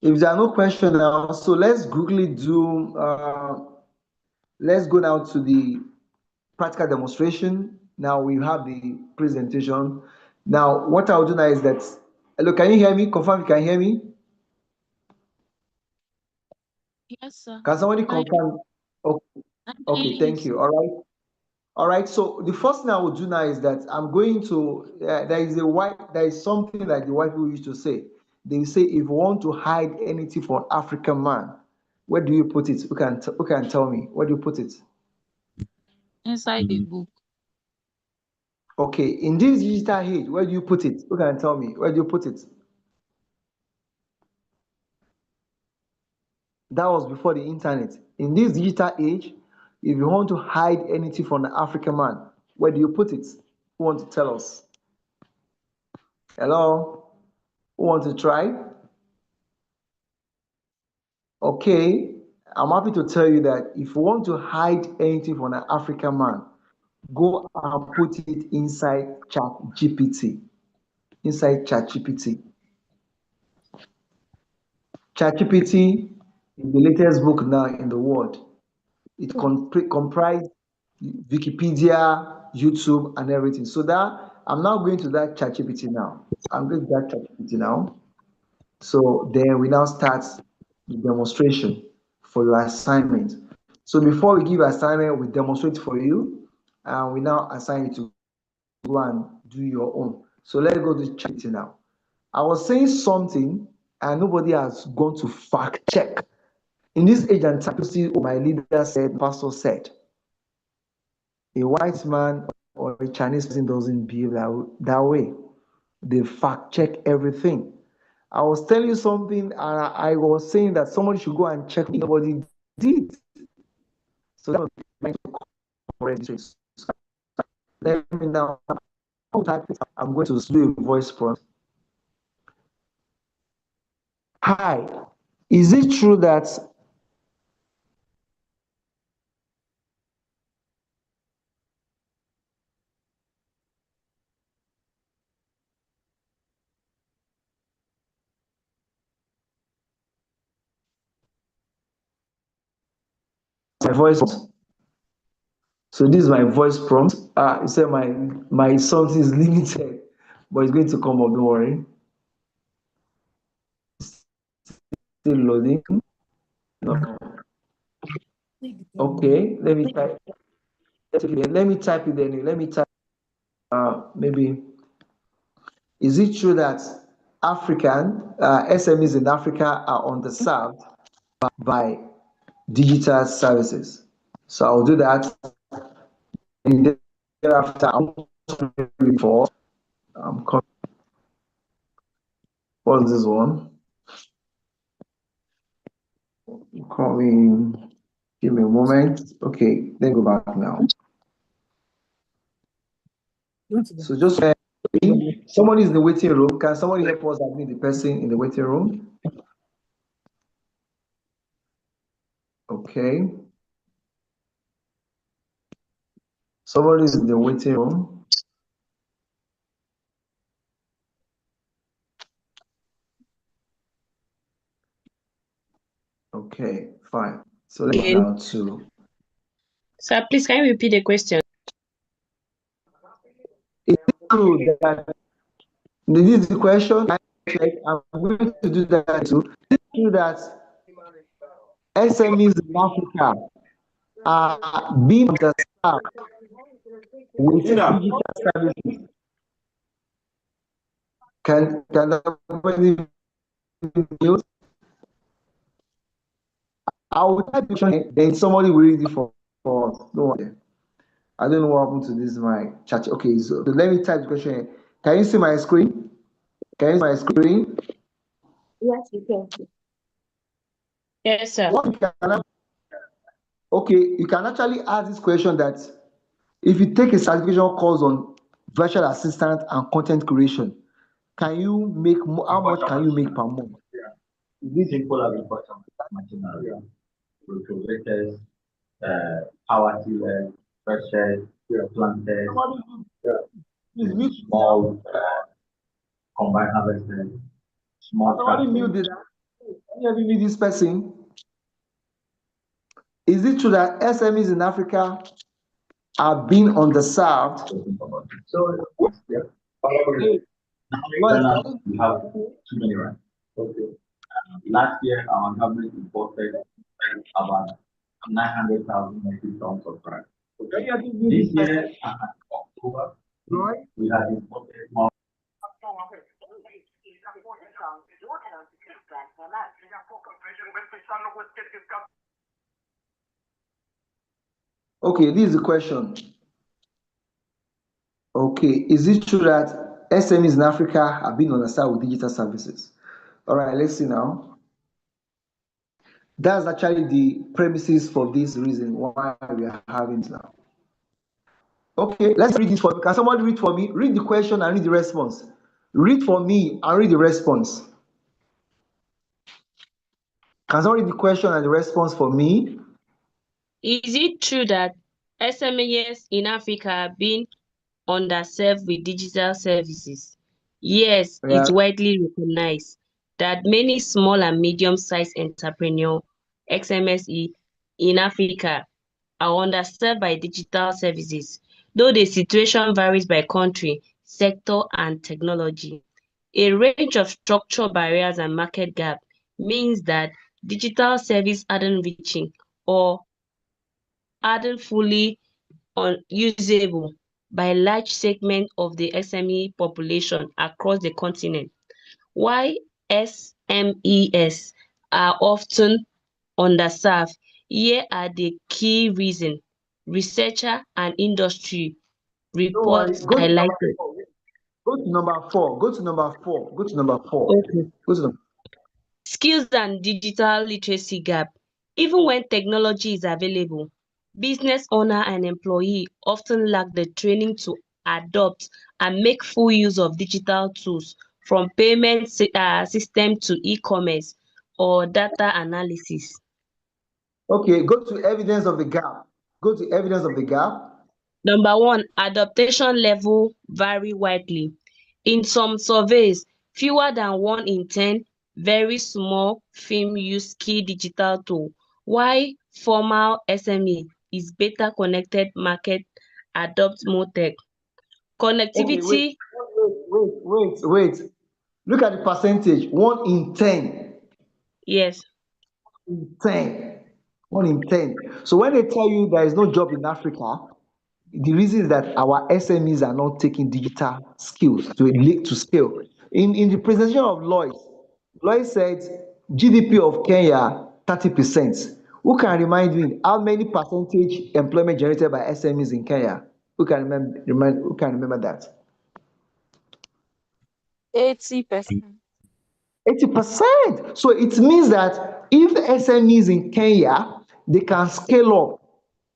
If there are no questions now, so let's quickly do, let's go now to the practical demonstration. Now we have the presentation. Now, what I'll do now is that, hello, can you hear me? Confirm you can hear me? Yes, sir. Can somebody confirm? Okay, okay, thank you. All right. All right, so the first thing I will do now is that I'm going to, there is something that the white people used to say. They say, if you want to hide anything from African man, where do you put it? Who can tell me? Where do you put it? Inside the book. Okay, in this digital age, where do you put it? Who can tell me? Where do you put it? That was before the internet. In this digital age, if you want to hide anything from the African man, where do you put it? Who wants to tell us? Hello? Who wants to try? Okay, I'm happy to tell you that if you want to hide anything from an African man, go and put it inside ChatGPT. Inside ChatGPT. ChatGPT is the latest book now in the world. It comprises Wikipedia, YouTube, and everything. So that I'm now going to that ChatGPT now. I'm going to that ChatGPT now. So then we now start the demonstration for your assignment. So before we give assignment, we demonstrate for you, and we now assign you to go and do your own. So let's go to ChatGPT now. I was saying something, and nobody has gone to fact check. In this age and time, see what my leader said, pastor said, a white man or a Chinese person doesn't behave that way. They fact check everything. I was telling you something, and I was saying that somebody should go and check. Nobody did. So that was my correct. Let me now. I'm going to do a voice prompt. Hi, is it true that my voice? So this is my voice prompt. You said my something is limited, but it's going to come up. Don't worry. Still loading. No. Okay, let me type. Let me type it anyway. Let me type. Maybe. Is it true that African SMEs in Africa are underserved by digital services? So I'll do that. And thereafter, before what's this one? Calling. Give me a moment. Okay, then go back now. So just somebody is in the waiting room. Can somebody help us admit the person in the waiting room? Okay. Somebody is in the waiting room. Okay, fine. So let's go now to. Sir, please can you repeat the question? It's true that this is the question. I'm going to do that too. It's true that SMEs in Africa are being underserved with digital services. Can somebody mute? I will type the question, then somebody will read it for us. Don't worry. I don't know what happened to this my chat. Okay, so let me type the question. Can you see my screen? Can you see my screen? Yes, you can. Yes, sir. Okay, you can actually ask this question that If you take a certification course on virtual assistant and content creation, can you make how much can you make per month? These people have important machinery, cultivators, power tillers, threshers, planters, small combined harvesters, small Somebody mute tractors. this. Can you mute this person? Is it true that SMEs in Africa are being underserved? So, yeah. Ghana, we have too many rights. Okay. Last year, our government imported about 900,000 metric tons of rice. Okay. This year, October, we have imported more. Okay, this is the question. Okay, is it true that SMEs in Africa have been underserved with digital services? All right, let's see now. That's actually the premises for this reason why we are having it now. Okay, let's read this for me. Can somebody read for me? Read the question and read the response. Read for me and read the response. Can somebody read the question and the response for me? Is it true that SMEs in Africa have been underserved with digital services? Yes, Yeah. it's widely recognized that many small and medium-sized entrepreneurs, XMSE, in Africa are underserved by digital services, though the situation varies by country, sector, and technology. A range of structural barriers and market gap means that digital service aren't reaching or aren't fully usable by large segment of the SME population across the continent. Why SMEs are often underserved, here are the key reasons researcher and industry Don't worry. reports Go to number highlighted. four. Go to number four. Go to number four. Go to number four. Okay. Go to number. Skills and digital literacy gap. Even when technology is available, business owner and employee often lack the training to adopt and make full use of digital tools, from payment system to e-commerce or data analysis. Okay, go to evidence of the gap. Go to evidence of the gap. Number one, adaptation level vary widely. In some surveys, fewer than 1 in 10 very small firms use key digital tool, while formal SME is better connected market adopt more tech. Okay, Connectivity, wait. Look at the percentage. 1 in 10. yes. 10. 1 in 10. So when they tell you there is no job in Africa, the reason is that our SMEs are not taking digital skills to scale. In the presentation of Lloyd said GDP of Kenya 30%. Who can remind me how many percentage employment generated by SMEs in Kenya? Who can remember that? 80%. 80%. So it means that if SMEs in Kenya, they can scale up,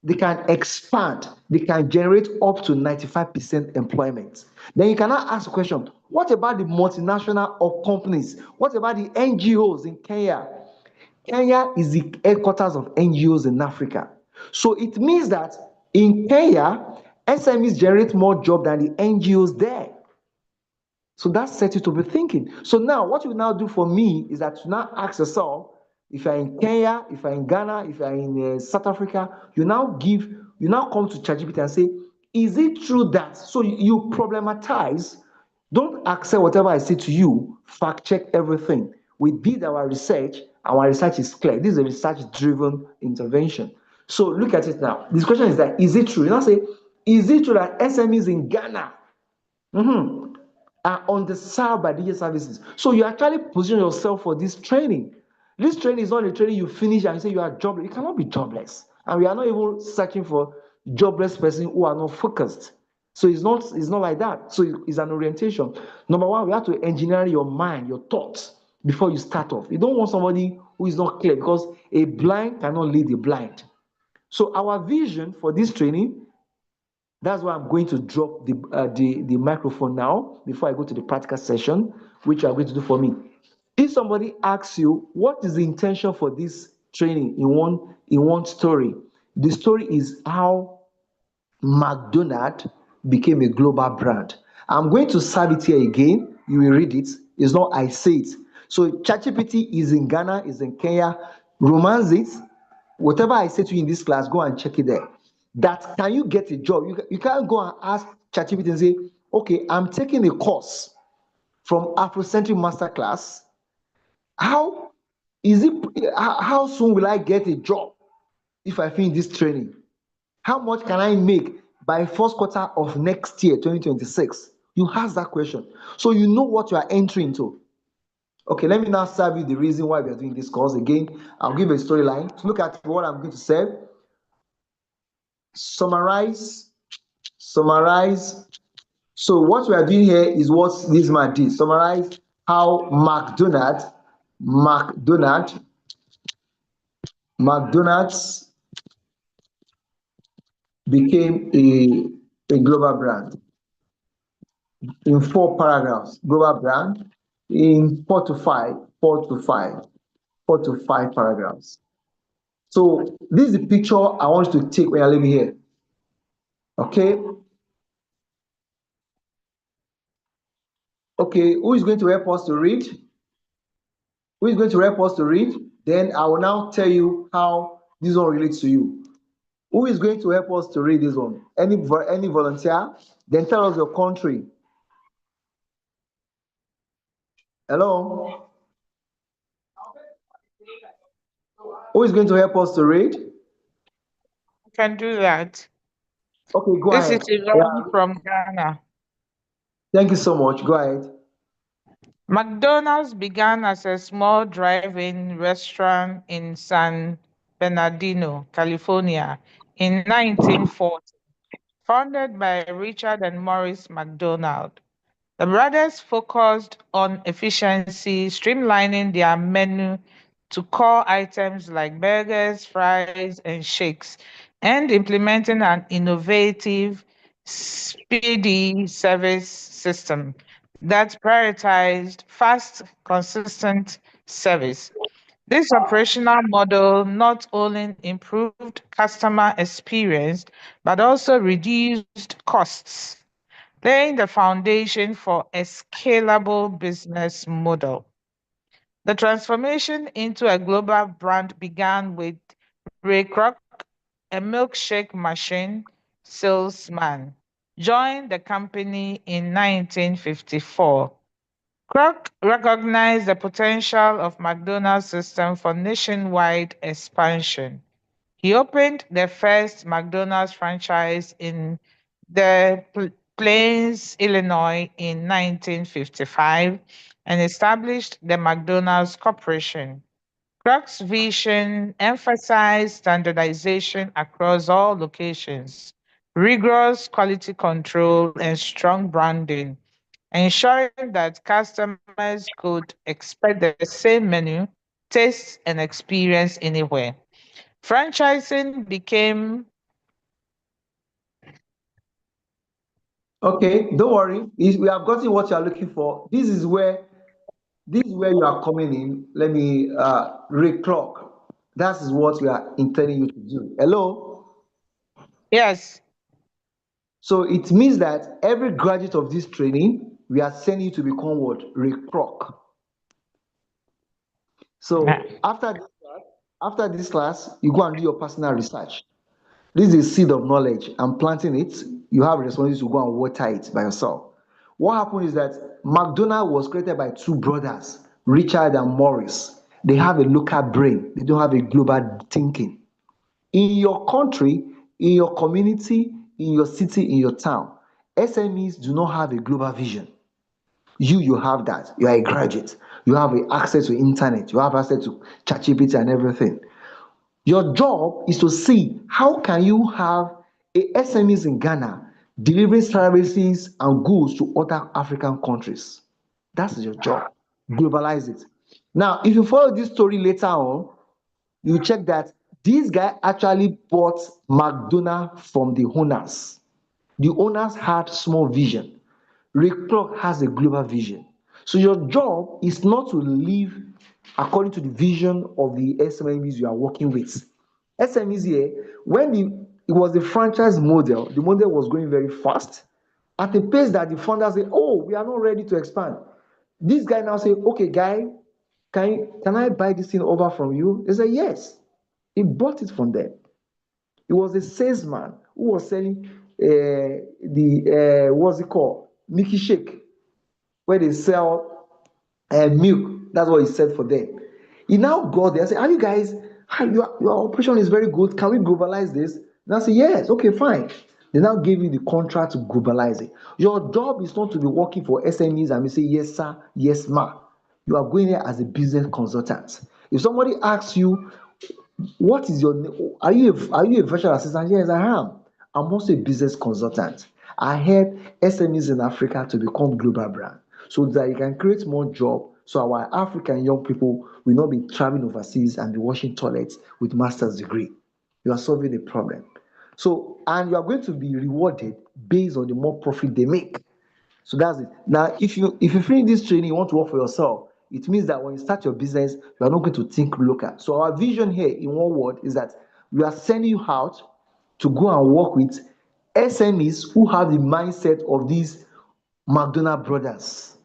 they can expand, they can generate up to 95% employment. Then you cannot ask a question, what about the multinational of companies? What about the NGOs in Kenya? Kenya is the headquarters of NGOs in Africa. So it means that in Kenya, SMEs generate more jobs than the NGOs there. So that sets you to be thinking. So now, what you now do for me is that you now ask yourself, if you're in Kenya, if you're in Ghana, if you're in South Africa, you now come to ChatGPT and say, is it true that? So you problematize. Don't accept whatever I say to you. Fact check everything. We did our research. Our research is clear. This is a research-driven intervention. So look at it now. This question is that, is it true? You now say, is it true that SMEs in Ghana are underserved by digital services? So you actually position yourself for this training. This training is not a training you finish and you say you are jobless. You cannot be jobless. And we are not even searching for jobless person who are not focused. So it's not like that. So it's an orientation. Number one, we have to engineer your mind, your thoughts before you start off. You don't want somebody who is not clear, because a blind cannot lead a blind. So our vision for this training That's why I'm going to drop the microphone now before I go to the practical session, which you are going to do for me. If somebody asks you what is the intention for this training in one story, the story is how McDonald became a global brand. I'm going to serve it here again. You will read it. It's not I say it. So ChatGPT is in Ghana, is in Kenya. Romance it. Whatever I say to you in this class, go and check it there. That can you get a job? You can't go and ask ChatGPT and say, okay, I'm taking a course from Afrocentric Masterclass. How is it? How soon will I get a job if I finish this training? How much can I make by first quarter of next year, 2026? You ask that question. So you know what you are entering into. Okay, let me now serve you the reason why we are doing this course. Again, I'll give a storyline. To look at what I'm going to say. Summarize. So what we are doing here is what this man did. Summarize how McDonald's became a global brand in 4 paragraphs. Global brand in 4 to 5 paragraphs. So this is the picture I want you to take when you're living here. Okay. Okay, who is going to help us to read? Who is going to help us to read? Then I will now tell you how this one relates to you. Who is going to help us to read this one? Any volunteer? Then tell us your country. Hello? Who is going to help us to read? I can do that. Okay, go This ahead. is Yvonne from Ghana. Thank you so much. Go ahead. McDonald's began as a small drive-in restaurant in San Bernardino, California in 1940, founded by Richard and Maurice McDonald. The brothers focused on efficiency, streamlining their menu to core items like burgers, fries, and shakes, and implementing an innovative, speedy service system that prioritized fast, consistent service. This operational model not only improved customer experience, but also reduced costs, laying the foundation for a scalable business model. The transformation into a global brand began with Ray Kroc, a milkshake machine salesman, joined the company in 1954. Kroc recognized the potential of McDonald's system for nationwide expansion. He opened the first McDonald's franchise in the Plains, Illinois in 1955 and established the McDonald's Corporation. Croc's vision emphasized standardization across all locations, rigorous quality control, and strong branding, ensuring that customers could expect the same menu, taste, and experience anywhere. Franchising became Okay, don't worry. We have gotten what you are looking for. This is where you are coming in. Let me reclock. That is what we are intending you to do. Hello? yes. So it means that every graduate of this training, we are sending you to become what? Reclock. So after this class, you go and do your personal research. This is a seed of knowledge. I'm planting it. You have a responsibility to go and water it by yourself. What happened is that McDonald was created by two brothers, Richard and Maurice. They have a local brain. They don't have a global thinking. In your country, in your community, in your city, in your town, SMEs do not have a global vision. You have that. You are a graduate. You have access to internet. You have access to ChatGPT and everything. Your job is to see how can you have a SMEs in Ghana delivering services and goods to other African countries. That's your job. Globalize it. Now, if you follow this story later on, you check that this guy actually bought McDonald from the owners. The owners had small vision. Ray Kroc has a global vision. So your job is not to live according to the vision of the SMEs you are working with. SMEs here, when it was the franchise model, the model was going very fast at a pace that the founders say, "Oh, we are not ready to expand." This guy now say, "Okay, guy, can I buy this thing over from you?" They say, "Yes." He bought it from them. He was a salesman who was selling the what's it called, Mickey Shake, where they sell milk. That's what he said for them. He now got there and said, "Are you guys, your operation is very good. Can we globalize this?" And I said, "Yes, okay, fine." They now gave you the contract to globalize it. Your job is not to be working for SMEs and you say, "Yes, sir, yes, ma." You are going there as a business consultant. If somebody asks you, what is your name? Are you a virtual assistant? Yes, I am. I'm also a business consultant. I help SMEs in Africa to become global brand so that you can create more job so our African young people will not be traveling overseas and be washing toilets with master's degree. You are solving the problem. So, and you are going to be rewarded based on the more profit they make. So that's it. Now, if you finish this training, you want to work for yourself, it means that when you start your business, you are not going to think local. So our vision here in one word is that we are sending you out to go and work with SMEs who have the mindset of these McDonald brothers.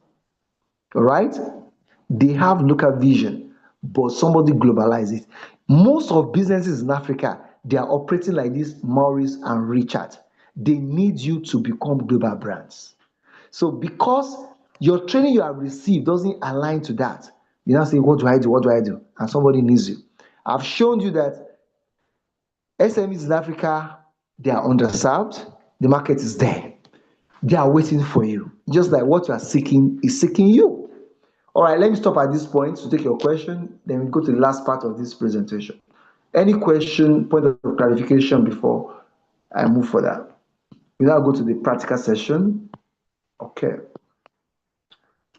All right? They have local vision, but somebody globalize it. Most of businesses in Africa, they are operating like this, Maurice and Richard. They need you to become global brands. So because your training you have received doesn't align to that, you now say, "What do I do? What do I do?" And somebody needs you. I've shown you that SMEs in Africa, they are underserved. The market is there. They are waiting for you. Just like what you are seeking is seeking you. All right, let me stop at this point to take your question. Then we go to the last part of this presentation. Any question, point of clarification before I move further? We now go to the practical session. Okay.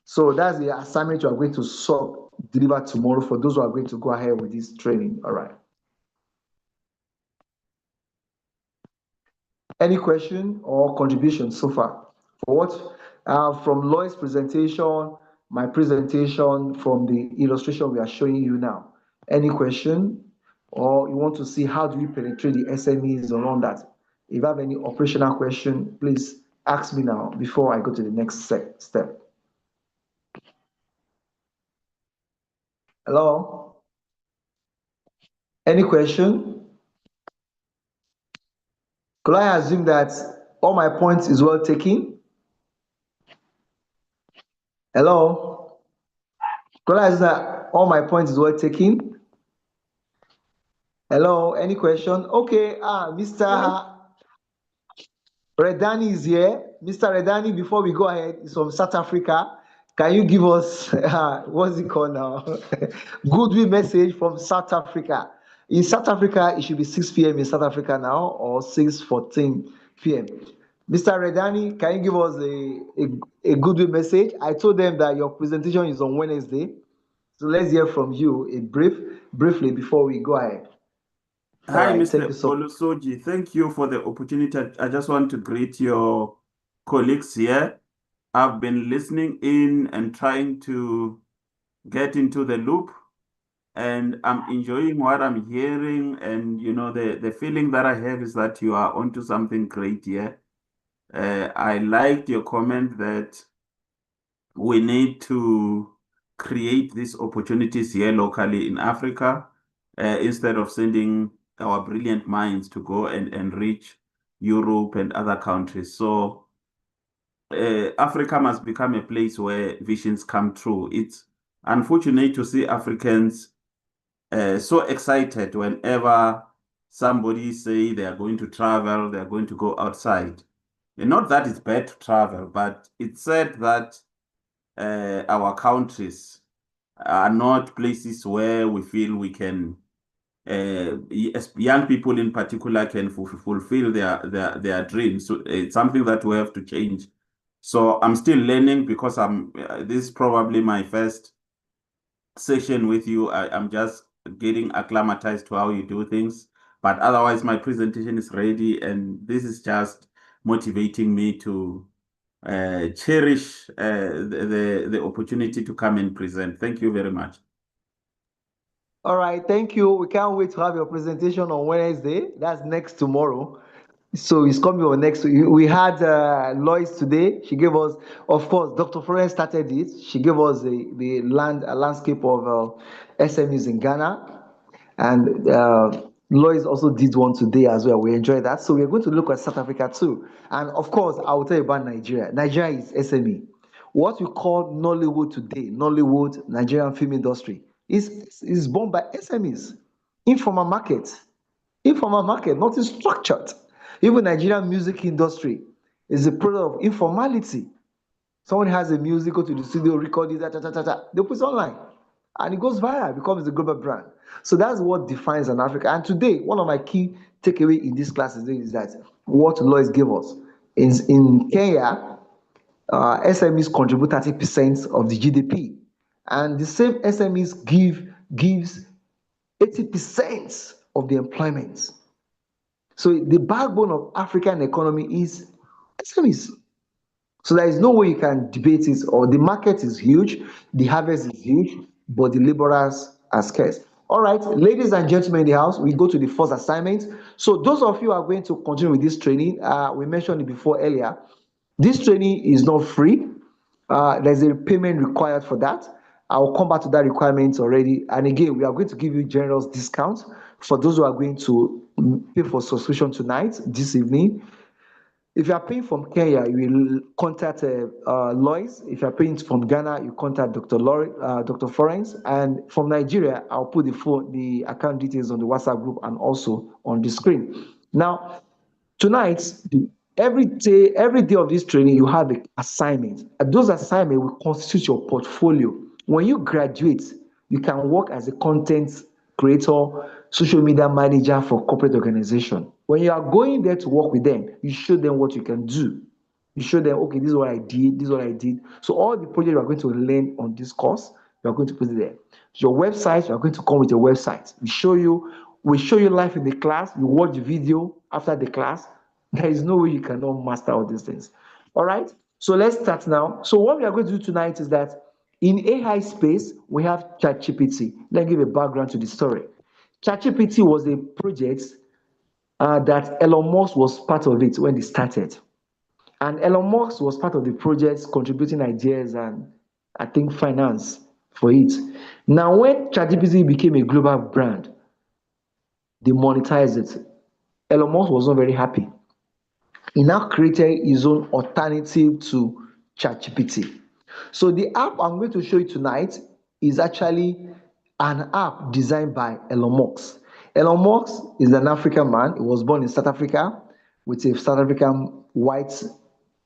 So that's the assignment you are going to deliver tomorrow for those who are going to go ahead with this training. All right. Any question or contribution so far? For what? From Lloyd's presentation, my presentation, from the illustration we are showing you now. Any question? Or you want to see how do we penetrate the SMEs around that? If you have any operational question, please ask me now before I go to the next step. Hello? Any question? Could I assume that all my points is well taken? Hello? Could I assume that all my points is well taken? Hello? Any question? Okay. Mr. Redani is here. Mr. Redani, before we go ahead, is from South Africa. Can you give us what's it called now? Goodwill message from South Africa. In South Africa, it should be 6 p.m. in South Africa now, or 6:14 p.m. Mr. Redani, can you give us a goodwill message? I told them that your presentation is on Wednesday. So let's hear from you briefly before we go ahead. Hi, right, Mr. Olusoji. Thank you for the opportunity. I just want to greet your colleagues here. I've been listening in and trying to get into the loop, and I'm enjoying what I'm hearing. And you know, the feeling that I have is that you are onto something great here. I liked your comment that we need to create these opportunities here locally in Africa, instead of sending our brilliant minds to go and enrich Europe and other countries. So Africa must become a place where visions come true. It's unfortunate to see Africans so excited whenever somebody say they are going to travel, they are going to go outside. And not that it's bad to travel, but it's said that our countries are not places where we feel we can, as young people in particular, can fulfill their dreams. So it's something that we have to change. So I'm still learning because this is probably my first session with you. I'm just getting acclimatized to how you do things. But otherwise, my presentation is ready, and this is just motivating me to cherish the opportunity to come and present. Thank you very much. All right, thank you. We can't wait to have your presentation on Wednesday. That's next tomorrow. So it's coming on next week. We had Lois today. She gave us, of course, Dr. Florence started it. She gave us the landscape of SMEs in Ghana. And Lois also did one today as well. We enjoyed that. So we're going to look at South Africa too. And of course, I will tell you about Nigeria. Nigeria is SME. What we call Nollywood today, Nollywood, Nigerian film industry, is born by SMEs, informal market. Informal market, nothing structured. Even Nigerian music industry is a product of informality. Someone has a music, go to the studio, record it, they put it online. And it goes viral, becomes a global brand. So that's what defines an Africa. And today, one of my key takeaway in this class is that what Lois gave us. In Kenya, SMEs contribute 30% of the GDP. And the same SMEs gives 80% of the employment. So the backbone of African economy is SMEs. So there is no way you can debate it, or the market is huge, the harvest is huge, but the laborers are scarce. All right, ladies and gentlemen in the house, we go to the first assignment. So those of you who are going to continue with this training, we mentioned it before earlier, this training is not free. There's a payment required for that. I will come back to that requirement already. And again, we are going to give you generous discounts for those who are going to pay for subscription tonight, this evening. If you are paying from Kenya, you will contact Lois. If you are paying from Ghana, you contact Dr. Florence. And from Nigeria, I'll put the account details on the WhatsApp group and also on the screen. Now, tonight, every day of this training, you have an assignment. And those assignments will constitute your portfolio. When you graduate, you can work as a content creator, social media manager for corporate organization. When you are going there to work with them, you show them what you can do. You show them, okay, this is what I did, this is what I did. So all the projects you are going to learn on this course, you are going to put it there. Your website, you are going to come with your website. We show you live in the class, you watch the video after the class. There is no way you cannot master all these things. All right, so let's start now. So what we are going to do tonight is that in AI space, we have ChatGPT. Let me give a background to the story. ChatGPT was a project that Elon Musk was part of it when it started. And Elon Musk was part of the project, contributing ideas and I think finance for it. Now, when ChatGPT became a global brand, they monetized it. Elon Musk was not very happy. He now created his own alternative to ChatGPT. So the app I'm going to show you tonight is actually an app designed by Elon Musk. Elon Musk is an African man. He was born in South Africa with a South African white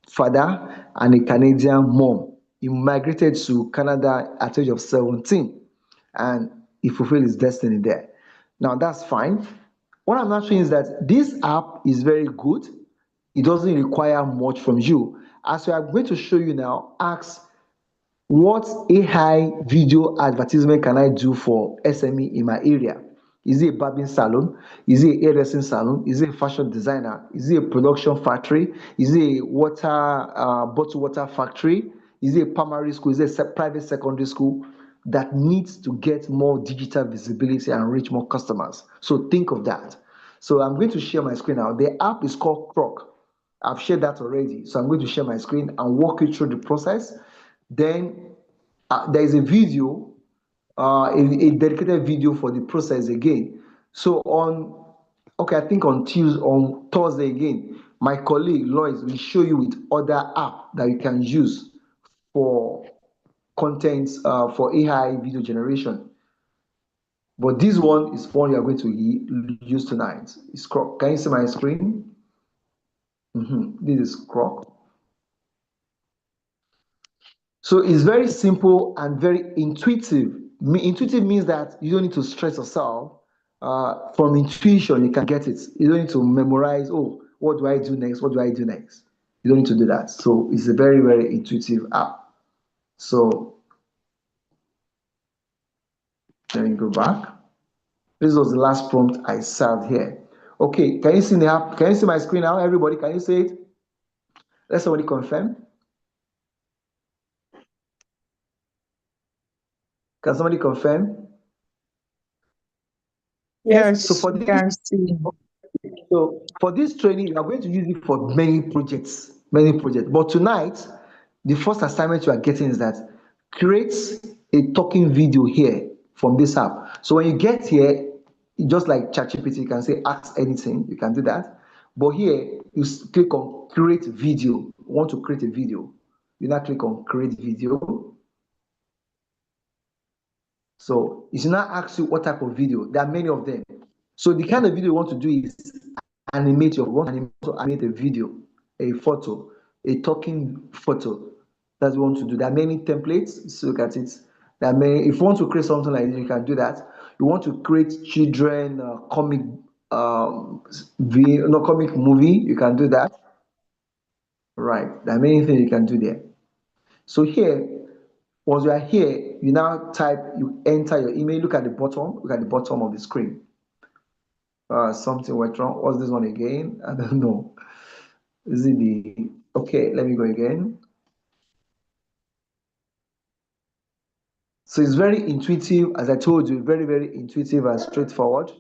father and a Canadian mom. He migrated to Canada at the age of 17 and he fulfilled his destiny there. Now that's fine. What I'm not saying is that this app is very good. It doesn't require much from you. As we are going to show you now, ask what AI video advertisement can I do for SME in my area? Is it a barbing salon? Is it a hairdressing salon? Is it a fashion designer? Is it a production factory? Is it a bottled water factory? Is it a primary school? Is it a private secondary school that needs to get more digital visibility and reach more customers? So think of that. So I'm going to share my screen now. The app is called Croc. I've shared that already. So I'm going to share my screen and walk you through the process. Then there is a video, a dedicated video for the process again. So I think on Thursday again, my colleague Lois will show you with other app that you can use for content for AI video generation. But this one is one you are going to use tonight. It's Croc. Can you see my screen? This is Croc. So it's very simple and very intuitive. Intuitive means that you don't need to stress yourself. From intuition, you can get it. You don't need to memorize, oh, what do I do next? What do I do next? You don't need to do that. So it's a very, very intuitive app. So let me go back. This was the last prompt I served here. Okay, can you see the app? Can you see my screen now? Everybody, can you see it? Let somebody confirm. Can somebody confirm? Yes, So for we this, can see. so for this training, we are going to use it for many projects, many projects. But tonight, the first assignment you are getting is that create a talking video here from this app. So when you get here, just like ChatGPT, you can say ask anything. You can do that. But here, you click on create video. You want to create a video. You now click on create video. So it should now ask you what type of video. There are many of them. So the kind of video you want to do is animate animate a video, a photo, a talking photo. That's what you want to do. There are many templates. So look at it. There are many. If you want to create something like this, you can do that. You want to create children comic no comic movie, you can do that. Right. There are many things you can do there. So here, once you are here, you now type, you enter your email. Look at the bottom. Look at the bottom of the screen. Something went wrong. What's this one again? I don't know. Is it the okay? Let me go again. So it's very intuitive, as I told you, very, very intuitive and straightforward.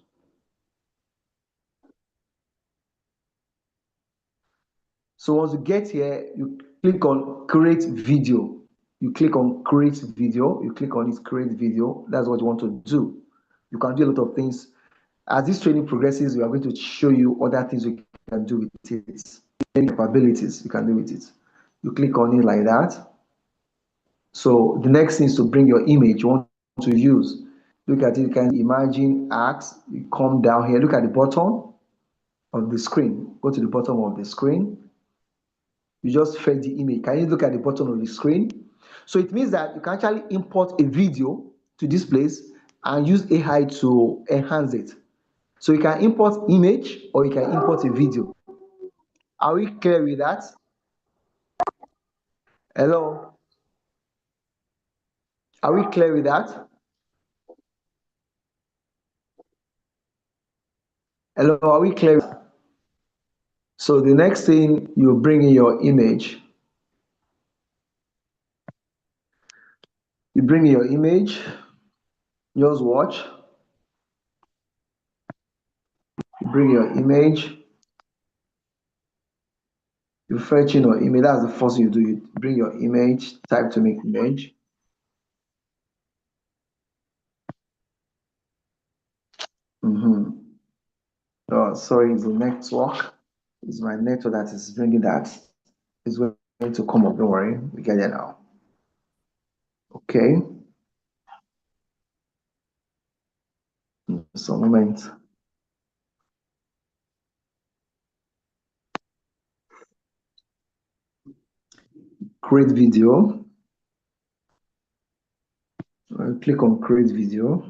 So once you get here, you click on create video. You click on create video. You click on it, create video. That's what you want to do. You can do a lot of things. As this training progresses, we are going to show you other things you can do with it. Any capabilities you can do with it. You click on it like that. So the next thing is to bring your image you want to use. Look at it, you can imagine art. You come down here, look at the bottom of the screen. Go to the bottom of the screen. You just fetch the image. Can you look at the bottom of the screen? So it means that you can actually import a video to this place and use AI to enhance it. So you can import image or you can import a video. Are we clear with that? Hello? Are we clear with that? Hello, are we clear? So the next thing, you bring in your image. You bring in your image, just watch. You bring your image, you fetch in your image. That's the first thing you do. You bring your image, type to make image. Oh, sorry, it's the network. It's my network that is bringing that. It's going to come up. Don't worry, we get there now. Okay. So, moment. Create video. Click on create video.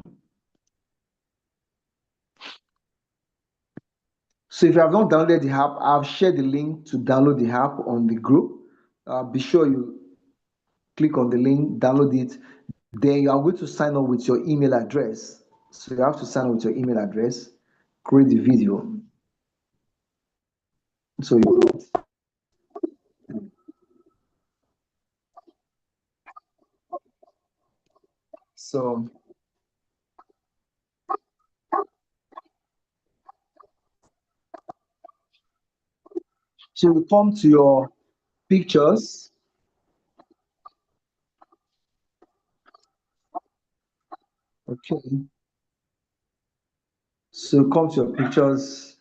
So if you have not downloaded the app, I've shared the link to download the app on the group. Be sure you click on the link, download it. Then you are going to sign up with your email address. So you have to sign up with your email address, create the video. So so you come to your pictures. Okay. So come to your pictures.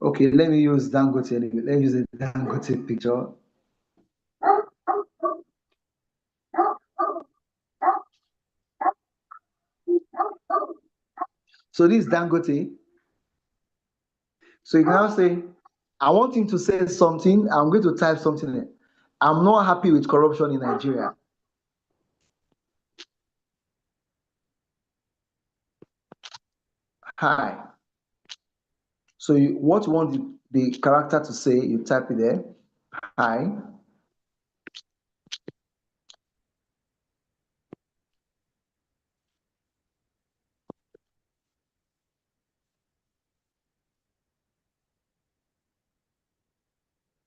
Okay, let me use Dangote anyway. Let me use a Dangote picture. So this is Dangote. So you can now say, I want him to say something. I'm going to type something in. I'm not happy with corruption in Nigeria. Hi. So what you want the character to say, you type it there. Hi.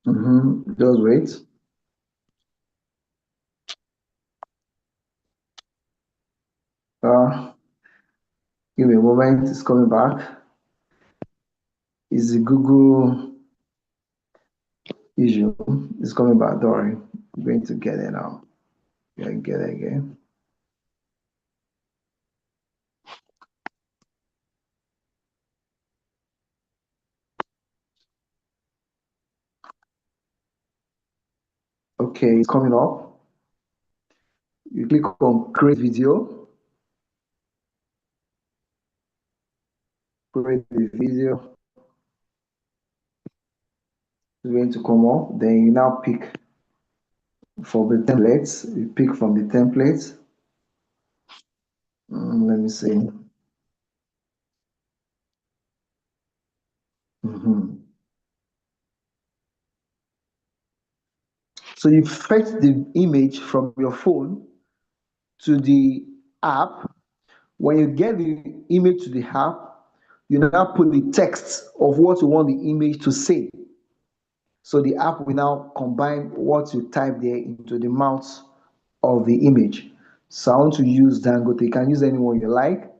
Just wait. Give me a moment. It's coming back. It's the Google issue. It's coming back. Don't worry. I'm going to get it now. Yeah, get it again. Okay, it's coming up. You click on create video. Create the video. It's going to come up. Then you now pick for the templates. You pick from the templates. Let me see. So you fetch the image from your phone to the app. When you get the image to the app, you now put the text of what you want the image to say. So the app will now combine what you type there into the mouth of the image. So I want to use Dangote. You can use anyone you like,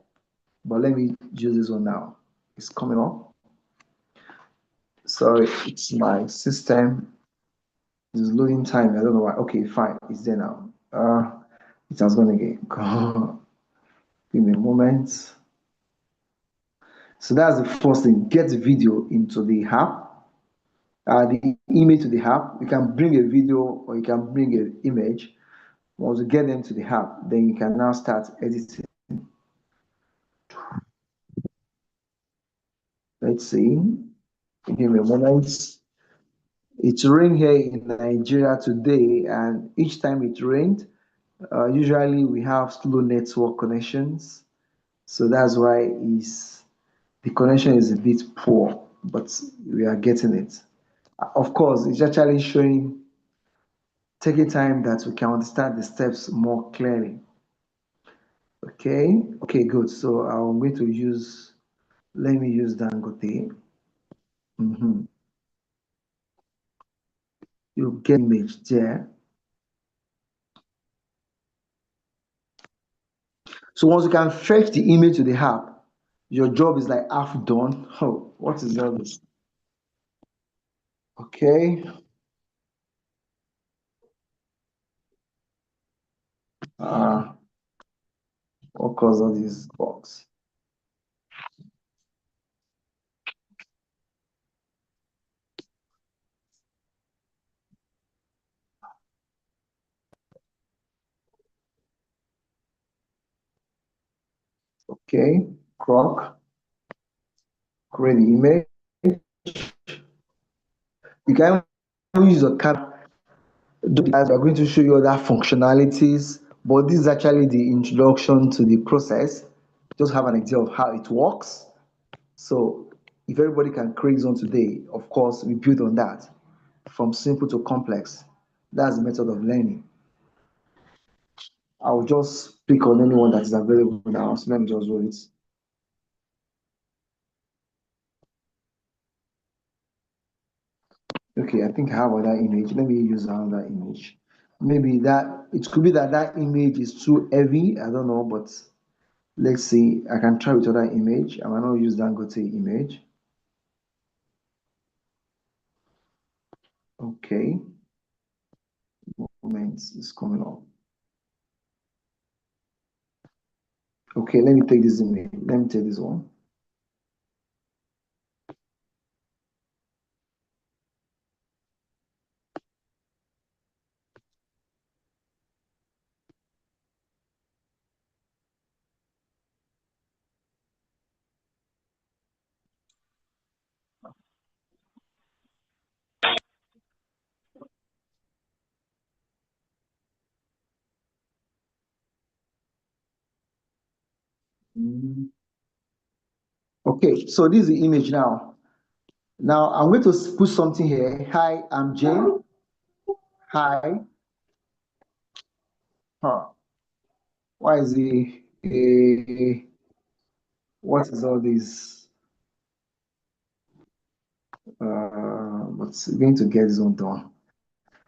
but let me use this one now. It's coming up. Sorry, it's my system. It's loading time. I don't know why. Okay, fine. It's there now. It has gone again. Give me a moment. So that's the first thing. Get the video into the app. The image to the app. You can bring a video or you can bring an image. Once you get them to the app, then you can now start editing. Let's see. Give me a moment. It's rained here in Nigeria today, and each time it rained, usually we have slow network connections. So that's why the connection is a bit poor, but we are getting it. Of course, it's actually showing, taking time that we can understand the steps more clearly. Okay, good. So I'm going to use, let me use Dangote. You get image there. So once you can fetch the image to the app, your job is like half done. Oh, what is all this? Okay. What cause all these bugs? Okay, Croc, create the image. You can use a camera. As we're going to show you other functionalities, but this is actually the introduction to the process. Just have an idea of how it works. So if everybody can create on today, of course, we build on that from simple to complex. That's the method of learning. I'll just pick on anyone that is available now. So let me just roll it. Okay, I think I have another image. Let me use another image. Maybe that it could be that that image is too heavy. I don't know, but let's see. I can try with other image. I might not use Dangote image. Okay. Moment is coming up. Okay, let me take this image. Let me take this one. Okay, so this is the image now. Now I'm going to put something here. Hi, I'm Jane. Hi. Why is the what is all this? but we're going to get this one done.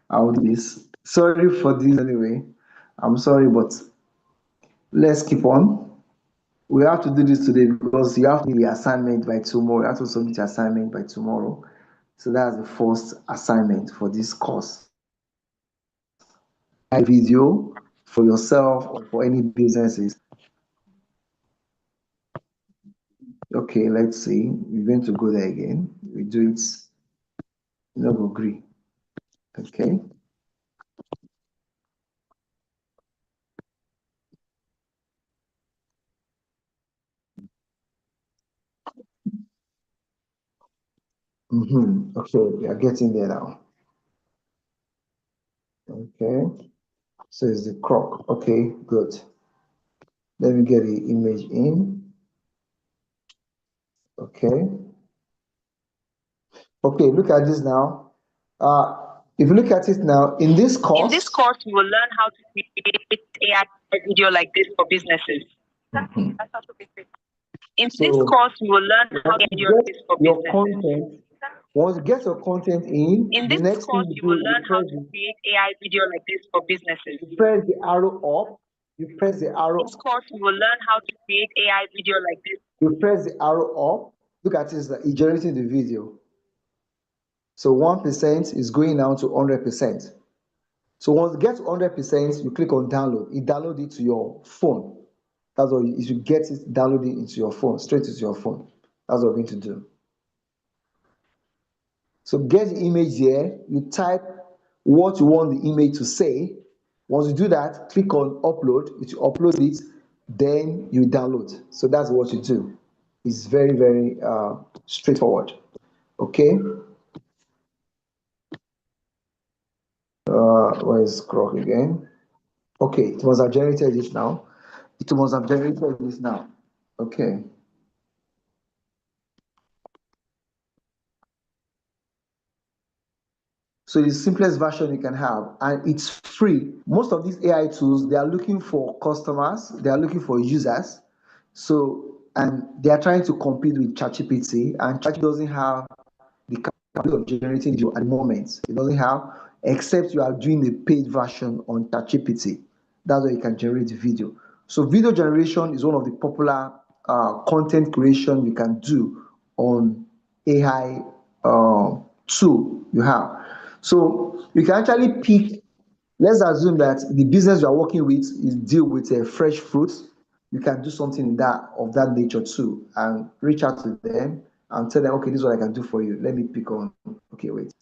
I'll do this. Sorry for this anyway. I'm sorry, but let's keep on. We have to do this today because you have to do the assignment by tomorrow. You have to submit your assignment by tomorrow. So that's the first assignment for this course. A video for yourself or for any businesses. Okay, let's see. We're going to go there again. We do it. No go agree. Okay. Okay, we are getting there now. Okay. So it's the croc. Okay, good. Let me get the image in. Okay. Okay, look at this now. If you look at it now, in this course, you will learn how to create AI video like this for businesses. Mhm. That's also basic. In So this course, you will learn how to video like this for your businesses. content. Once you get your content in, In the this next course, thing you you will do, learn how to create AI video like this for businesses. you press the arrow up. You press the arrow. In this course, you will learn how to create AI video like this. You press the arrow up. Look at this. It's generating the video. So 1% is going down to 100%. So once you get to 100%, you click on download. It downloads it to your phone. That's all. You should get it downloaded into your phone, straight into your phone. That's what we're going to do. So get the image here. You type what you want the image to say. Once you do that, click on upload. If you upload it, then you download. So that's what you do. It's very, very straightforward. Okay. Where is Croc again? Okay, it must have generated it now. It must have generated this now. Okay. So the simplest version you can have, and it's free. Most of these AI tools, they are looking for customers, they are looking for users. So, and they are trying to compete with ChatGPT, and ChatGPT doesn't have the capability of generating video at the moment. It doesn't have, except you are doing the paid version on ChatGPT. That's where you can generate the video. So video generation is one of the popular content creation you can do on AI tool you have. So you can actually pick, let's assume that the business you are working with is deal with fresh fruits. You can do something in that of that nature too, and reach out to them and tell them, okay, this is what I can do for you. Let me pick on, okay, wait,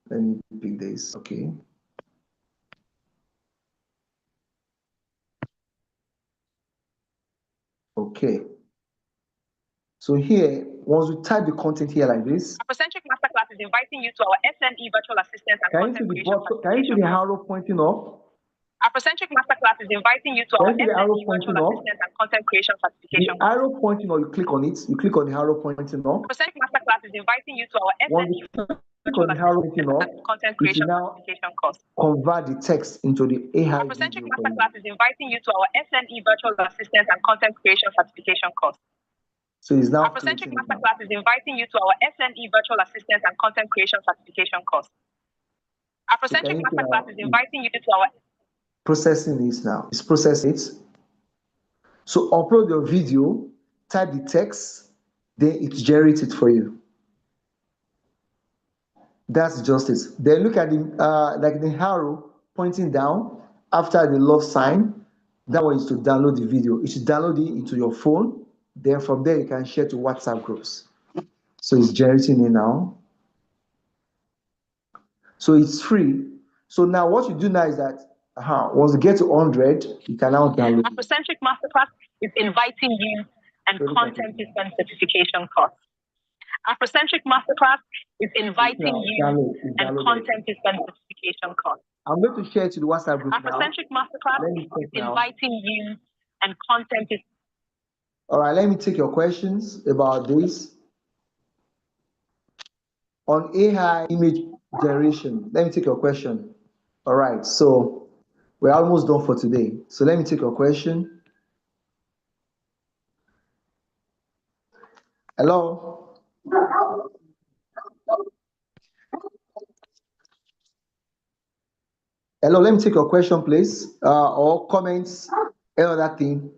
let me pick this, okay. Okay. So here, once we type the content here like this, Afrocentric Masterclass is inviting you to our SME virtual assistance and content creation can you see the arrow pointing up? Afrocentric Masterclass is inviting you to our SME virtual assistance and content creation certification. The arrow pointing up, you click on it. You click on the arrow pointing up. Afrocentric Masterclass is inviting you to our SME virtual assistance and content creation certification course. Convert the text into the AI Afrocentric video. Masterclass is inviting you to our SME virtual assistance and content creation certification course. So it's now Afrocentric Masterclass is inviting you to our SME virtual assistance and content creation certification course. Afrocentric Masterclass is inviting you to our processing this now. It's processing it. So upload your video, type the text, then it generates it for you. That's just it. Then look at the like the arrow pointing down after the love sign. That one is to download the video. You should download it into your phone. Then from there you can share to WhatsApp groups. So it's generating it now. So it's free. So now what you do now is that once you get to 100, you can now download. Afrocentric Masterclass is inviting you and content system certification course. Afrocentric Masterclass is inviting you and content system certification course. I'm going to share it to the WhatsApp group now. Afrocentric Masterclass is inviting you and content system. All right, let me take your questions about this. On AI image generation, let me take your question. All right, so we're almost done for today. So let me take your question. Hello? Hello, let me take your question, please, or comments, any other thing.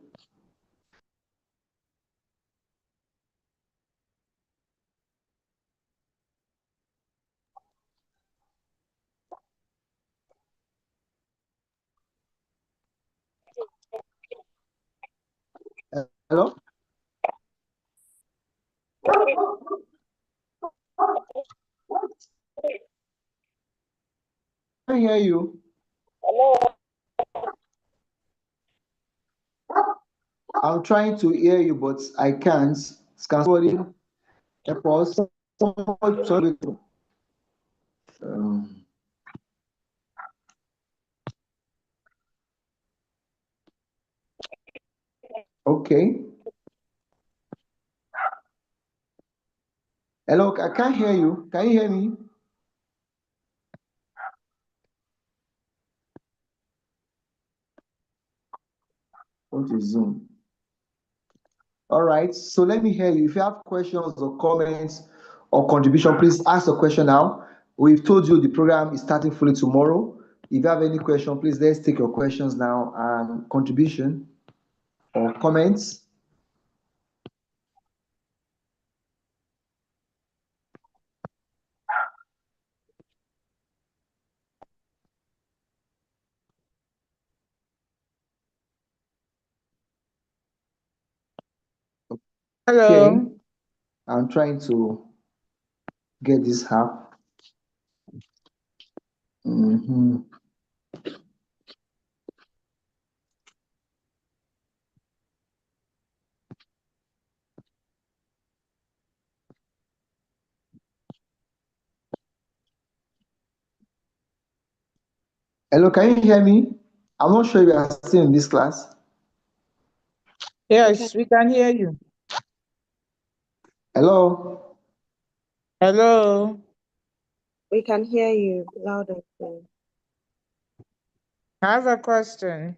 Hello? I can hear you. Hello. I'm trying to hear you, but I can't. Can somebody help us? Somebody. Um, okay. Hello, I can't hear you. Can you hear me? What is Zoom? All right, so let me hear you. If you have questions or comments or contribution, please ask the question now. We've told you the program is starting fully tomorrow. If you have any question, please let's take your questions now and contribution or comments. Hello. Okay, I'm trying to get this app. Mhm. Hello, can you hear me? I'm not sure if you are still in this class. Yes, we can hear you. Hello? Hello. We can hear you loud and clear. I have a question.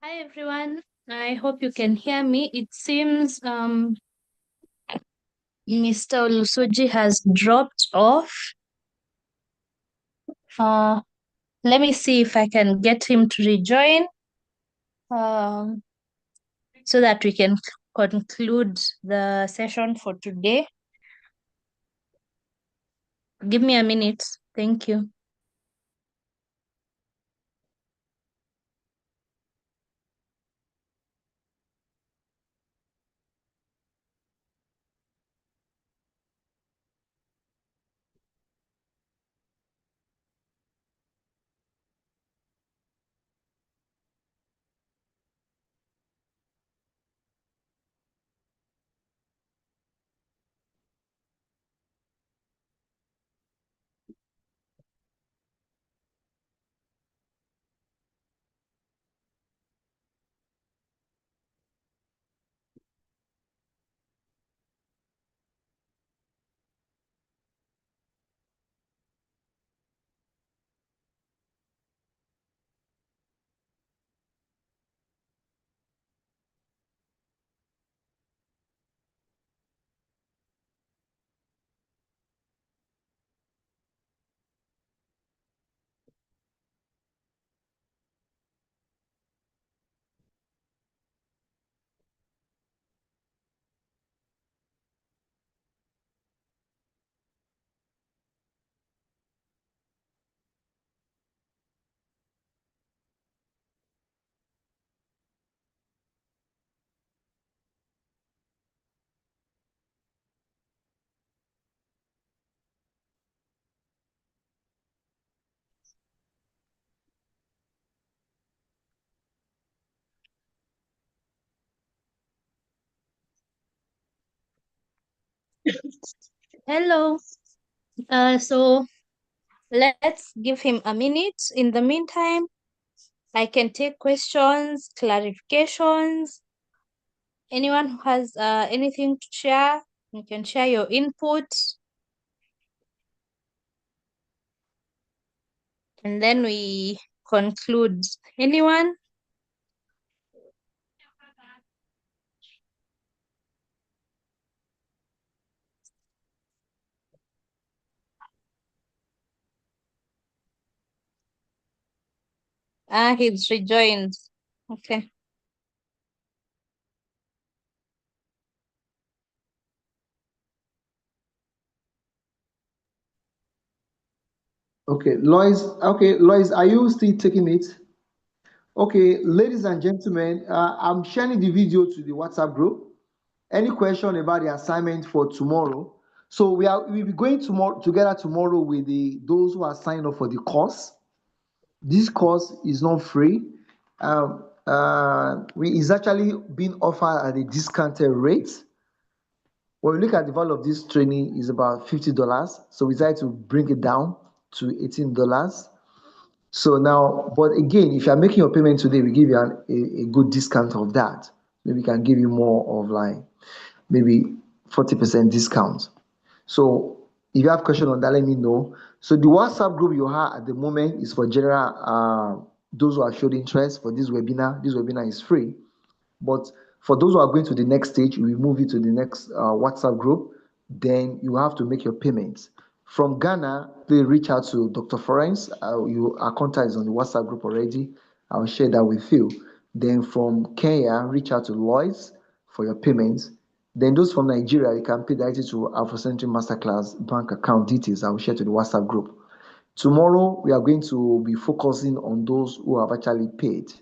Hi everyone. I hope you can hear me. It seems Mr. Olusoji has dropped off. Let me see if I can get him to rejoin so that we can conclude the session for today. Give me a minute. Thank you. Hello. So let's give him a minute. In the meantime, I can take questions, clarifications. Anyone who has anything to share, you can share your input. And then we conclude. Anyone? He's rejoined. Okay. Okay, Lois. Okay, Lois, are you still taking it? Okay, ladies and gentlemen, I'm sharing the video to the WhatsApp group. Any question about the assignment for tomorrow? So we'll be going together tomorrow with those who are signed up for the course. This course is not free. It's actually being offered at a discounted rate. When we look at the value of this training is about $50. So we decided to bring it down to $18. So now, but again, if you are making your payment today, we give you a good discount of that. Maybe we can give you more of like maybe 40% discount. So if you have question on that, let me know. So the WhatsApp group you have at the moment is for general those who have showed interest for this webinar. This webinar is free. But for those who are going to the next stage, we move you to the next WhatsApp group. Then you have to make your payments. From Ghana, please reach out to Dr. Florence. Our contact is on the WhatsApp group already. I'll share that with you. Then from Kenya, reach out to Lois for your payments. Then those from Nigeria, you can pay directly to Afrocentric Masterclass bank account details. I will share to the WhatsApp group. Tomorrow, we are going to be focusing on those who have actually paid.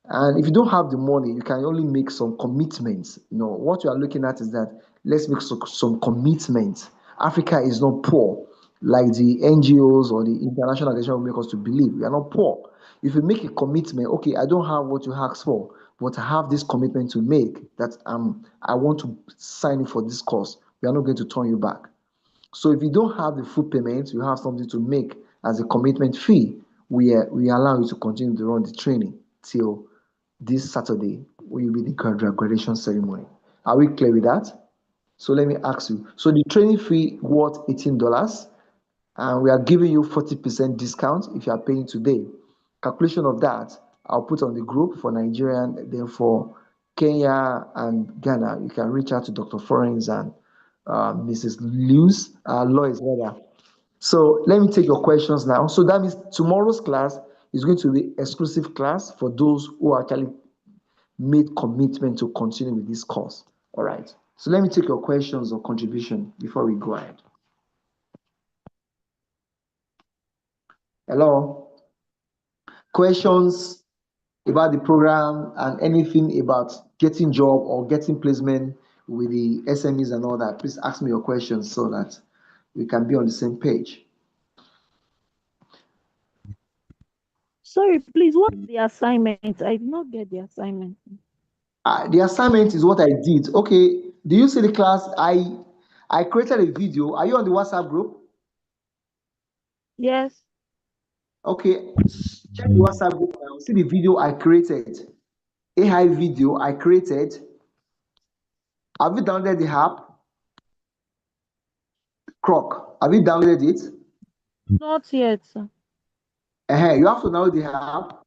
And if you don't have the money, you can only make some commitments. What you are looking at is that let's make some commitments. Africa is not poor, like the NGOs or the international organization will make us to believe. We are not poor. If you make a commitment, okay, I don't have what you asked for, but I have this commitment to make that I want to sign in for this course. We are not going to turn you back. So if you don't have the full payment, you have something to make as a commitment fee. We allow you to continue to run the training till this Saturday will be the graduation ceremony. Are we clear with that? So let me ask you. So the training fee worth $18, and we are giving you 40% discount if you are paying today. Calculation of that, I'll put on the group for Nigeria. Then for Kenya and Ghana, you can reach out to Dr. Florence and Mrs. Lois rather. So let me take your questions now. So that means tomorrow's class is going to be exclusive class for those who actually made commitment to continue with this course. All right. So let me take your questions or contribution before we go ahead. Hello. Questions about the program and anything about getting job or getting placement with the SMEs and all that, please ask me your questions so that we can be on the same page. Sorry, please, what's the assignment? I did not get the assignment. The assignment is what I did. Okay, do you see the class? I created a video. Are you on the WhatsApp group? Yes. Okay, check the WhatsApp group now. See the video I created. AI video I created. Have you downloaded the app? Croc, have you downloaded it? Not yet, sir. You have to download the app.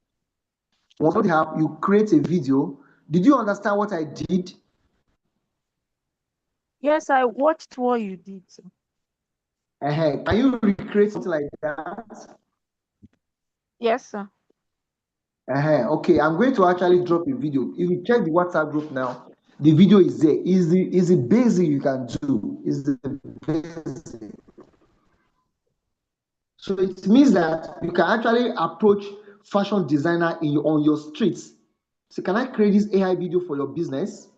Once you download the app, you create a video. Did you understand what I did? Yes, I watched what you did, sir. Can you recreate something like that? Yes, sir. Okay, I'm going to actually drop a video. If you check the WhatsApp group now, the video is there. Is the basic you can do. Is the basic. So it means that you can actually approach fashion designer on your streets. So can I create this AI video for your business?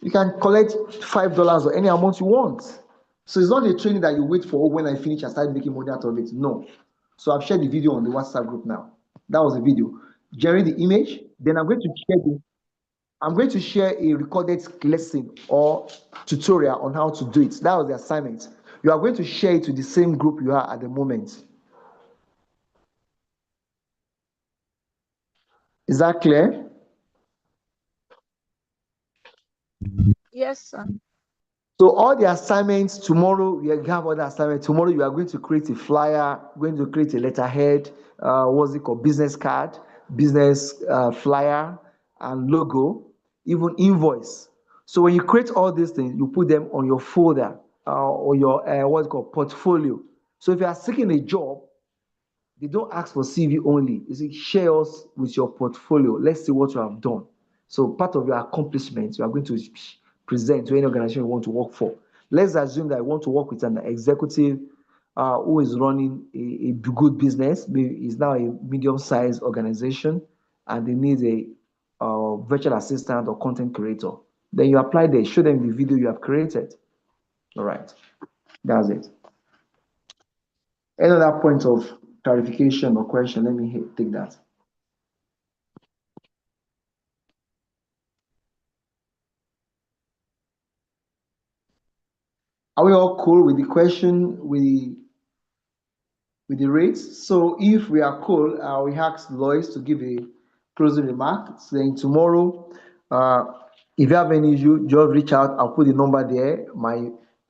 You can collect $5 or any amount you want. So it's not a training that you wait for when I finish and start making money out of it. No. So I've shared the video on the WhatsApp group now. That was the video. Generate the image. Then I'm going to share a recorded lesson or tutorial on how to do it. That was the assignment. You are going to share it to the same group you are at the moment. Is that clear? Yes, sir. So all the assignments tomorrow, we have other assignments. Tomorrow you are going to create a flyer, going to create a letterhead, what's it called, business card, business flyer, and logo, even invoice. So when you create all these things, you put them on your folder or your what's it called, portfolio. So if you are seeking a job, they don't ask for CV only. You see, share us with your portfolio. Let's see what you have done. So part of your accomplishments, you are going to present to any organization you want to work for. Let's assume that I want to work with an executive who is running a good business. Maybe it's now a medium-sized organization, and they need a virtual assistant or content creator. Then you apply there, show them the video you have created. All right, that's it. Any other point of clarification or question? Let me take that. Are we all cool with the question, with the rates? So if we are cool, we ask Lois to give a closing remark, saying tomorrow, if you have any issue, just reach out. I'll put the number there.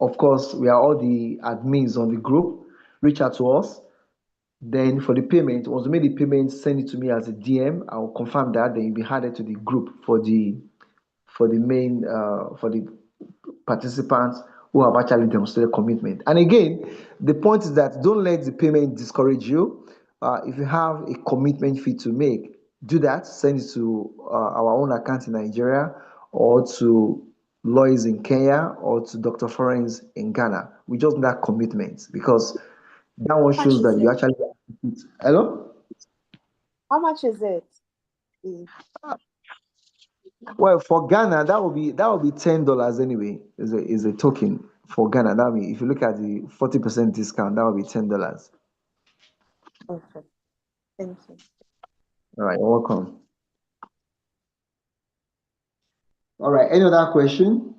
Of course, we are all the admins on the group. Reach out to us. Then for the payment, once you make the payment, send it to me as a DM. I will confirm that. Then you'll be added to the group for the main for the participants who have actually demonstrated commitment. And again, the point is that don't let the payment discourage you. If you have a commitment fee to make, do that. Send it to our own account in Nigeria, or to Lois in Kenya, or to Dr. Florence in Ghana. We just need that commitment, because that one shows that you actually. Hello? How much is it? Well, for Ghana, that will be $10 anyway. Is a token for Ghana. That means if you look at the 40% discount, that will be $10. Okay. Thank you. All right, you're welcome. All right, any other question?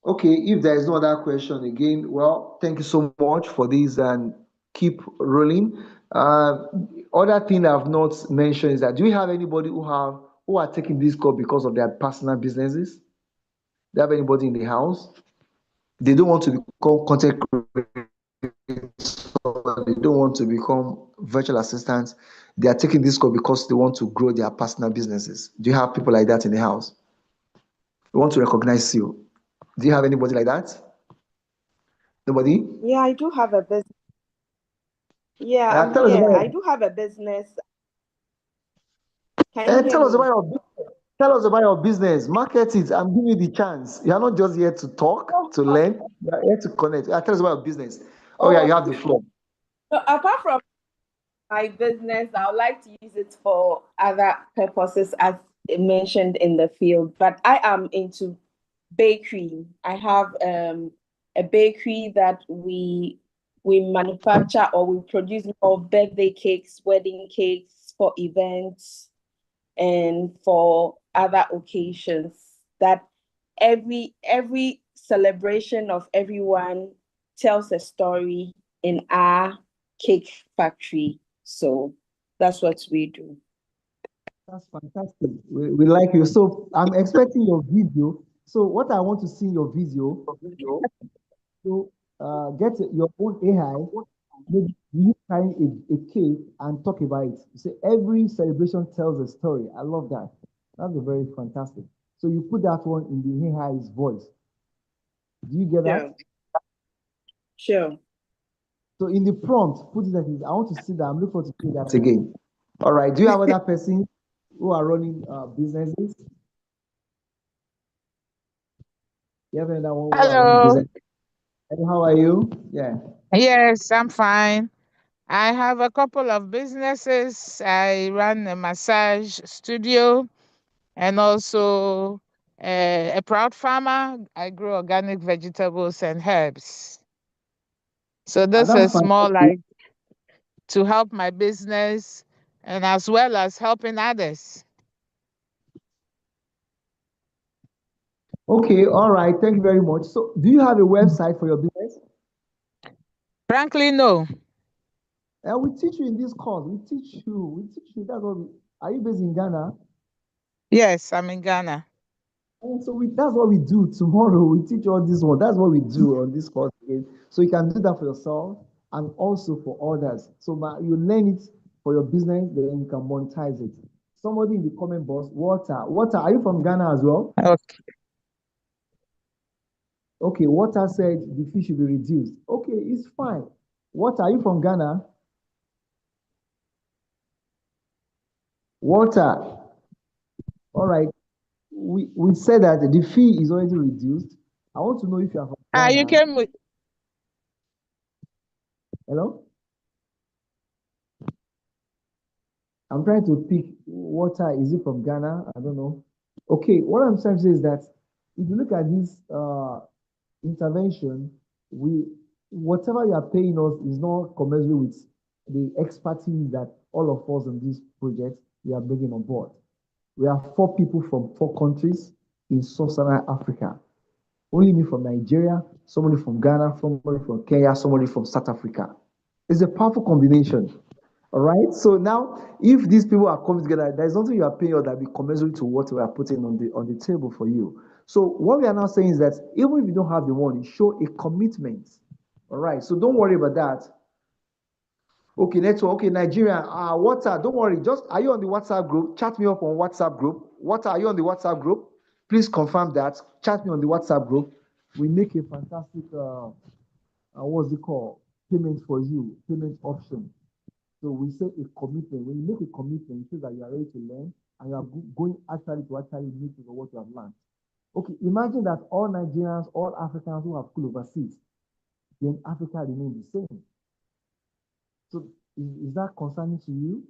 Okay, if there is no other question again, well, thank you so much for this, and keep rolling. Other thing I've not mentioned is that, do you have anybody who are taking this course because of their personal businesses? Do you have anybody in the house? They don't want to become content creators or they don't want to become virtual assistants. They are taking this course because they want to grow their personal businesses. Do you have people like that in the house? We want to recognize you. Do you have anybody like that? Nobody? Yeah, I do have a business. Yeah, I'm Tell us here. I about do have a business. Can you hear tell us about me? your tell us about your business. Market it. I'm giving you the chance. You are not just here to talk, to learn. You are here to connect. Tell us about your business. Oh yeah, Oh, you have the floor. so apart from my business, I would like to use it for other purposes as mentioned in the field. But I am into bakery. I have a bakery that we manufacture or we produce more birthday cakes, wedding cakes for events and for other occasions. That every celebration of everyone tells a story in our cake factory. So that's what we do. That's fantastic. We like you. So I'm expecting your video. So what I want to see in your video, so get your own AI, maybe you carry a cake and talk about it. You say every celebration tells a story. I love that. That's a very fantastic. So you put that one in the AI's voice. Do you get that? Sure. So in the prompt, put it like this. I want to see that. I'm looking forward to see that again. All right. Do you have other person who are running businesses? You have another one who are running Hello. business? And how are you? Yeah. Yes, I'm fine. I have a couple of businesses. I run a massage studio and also a proud farmer. I grow organic vegetables and herbs. So this That's is more fantastic. like to help my business and as well as helping others. Okay. All right. Thank you very much. So do you have a website for your business? Frankly, no. And we teach you in this course. We teach you. We teach you. That's what are you based in Ghana? Yes, I'm in Ghana. And so that's what we do tomorrow. We teach all this one. That's what we do on this course again. So you can do that for yourself and also for others. So you learn it for your business, then you can monetize it. Somebody in the comment box, Water, are you from Ghana as well? Okay. Okay, Water said the fee should be reduced. Okay, it's fine. Water, are you from Ghana? Water. All right. We said that the fee is already reduced. I want to know if you are from You Ghana. came with. Hello? I'm trying to pick Water. Is it from Ghana? I don't know. Okay, what I'm trying to say is that if you look at this intervention, whatever you are paying us is not commensurate with the expertise that all of us in this project we are bringing on board. We have 4 people from 4 countries in sub-Saharan Africa. Only me from Nigeria, somebody from Ghana, somebody from Kenya, somebody from South Africa. It's a powerful combination. All right. So now, if these people are coming together, there's nothing you are paying or that be commensurate to what we are putting on the table for you. So what we are now saying is that even if you don't have the money, show a commitment. All right. So don't worry about that. Okay, network. Okay, Nigeria. Water. Don't worry. Just are you on the WhatsApp group? Chat me up on WhatsApp group. Water, are you on the WhatsApp group? Please confirm that. Chat me on the WhatsApp group. We make a fantastic what's it called? Payment for you, payment option. So we say a commitment. When you make a commitment, it shows that you are ready to learn and you are going actually to actually meet for what you have learned. Okay, imagine that all Nigerians, all Africans who have school overseas, then Africa remains the same. So is that concerning to you?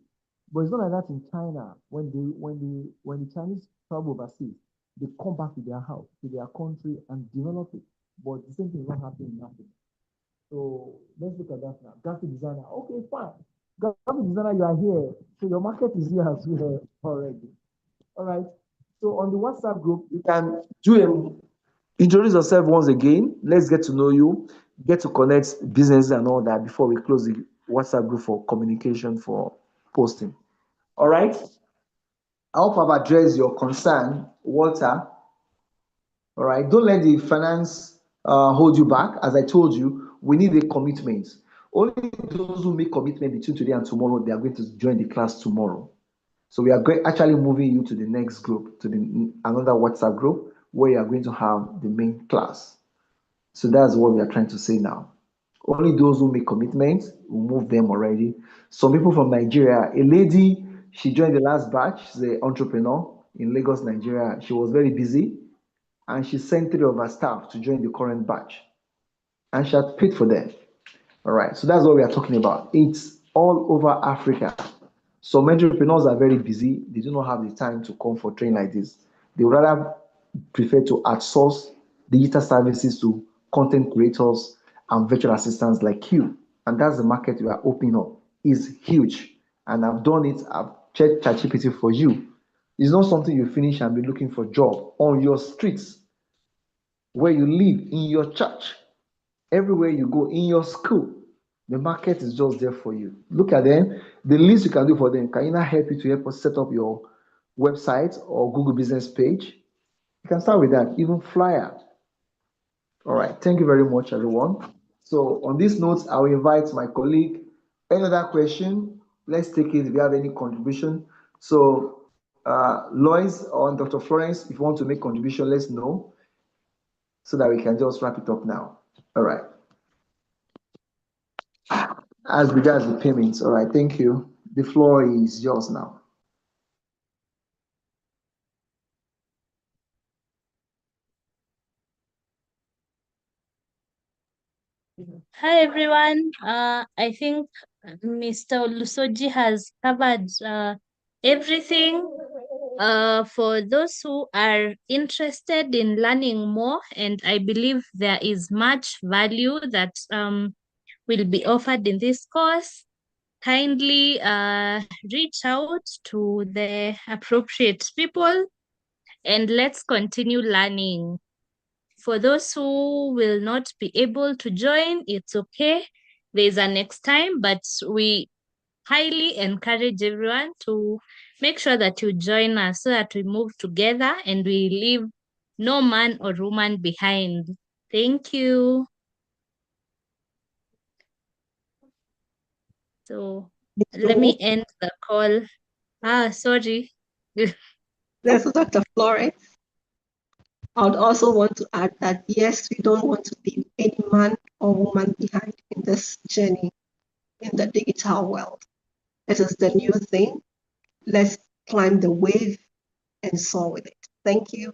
But it's not like that in China. When the Chinese travel overseas, they come back to their house, to their country, and develop it. But the same thing is not happening in Africa. So let's look at that now. Graphic designer. Okay, fine. Graphic designer, you are here. So your market is here as well already. All right. So on the WhatsApp group, you can introduce yourself once again. Let's get to know you, get to connect business and all that before we close the WhatsApp group for communication for posting. All right. I hope I've addressed your concern, Walter. All right. Don't let the finance hold you back. As I told you, we need a commitment. Only those who make commitment between today and tomorrow, they are going to join the class tomorrow. So we are actually moving you to the next group, to another WhatsApp group where you are going to have the main class. So that's what we are trying to say now. Only those who make commitments, we move them already. Some people from Nigeria, a lady, she joined the last batch. She's an entrepreneur in Lagos, Nigeria. She was very busy and she sent 3 of her staff to join the current batch. And she had paid for them. All right, so that's what we are talking about. It's all over Africa. Some entrepreneurs are very busy. They do not have the time to come for training like this. They would rather prefer to outsource digital services to content creators and virtual assistants like you. And that's the market we are opening up. It's huge. And I've done it. I've checked ChatGPT for you. It's not something you finish and be looking for a job on your streets, where you live, in your church, everywhere you go, in your school. The market is just there for you. Look at them. The least you can do for them, can either help you to help us set up your website or Google business page. You can start with that, even flyer. All right. Thank you very much, everyone. So on this note, I will invite my colleague. Any other question? Let's take it if you have any contribution. So Lois or Dr. Florence, if you want to make contribution, let's know so that we can just wrap it up now. All right. As regards the payments, all right, thank you. The floor is yours now. Hi everyone. I think Mr. Olusoji has covered everything. For those who are interested in learning more, and I believe there is much value that will be offered in this course, kindly reach out to the appropriate people and let's continue learning. For those who will not be able to join, it's okay. There's a next time, but we highly encourage everyone to make sure that you join us so that we move together and we leave no man or woman behind. Thank you. So let me end the call. Sorry. There's Dr. Florence. I would also want to add that yes, we don't want to leave any man or woman behind in this journey in the digital world. This is the new thing. Let's climb the wave and soar with it. Thank you.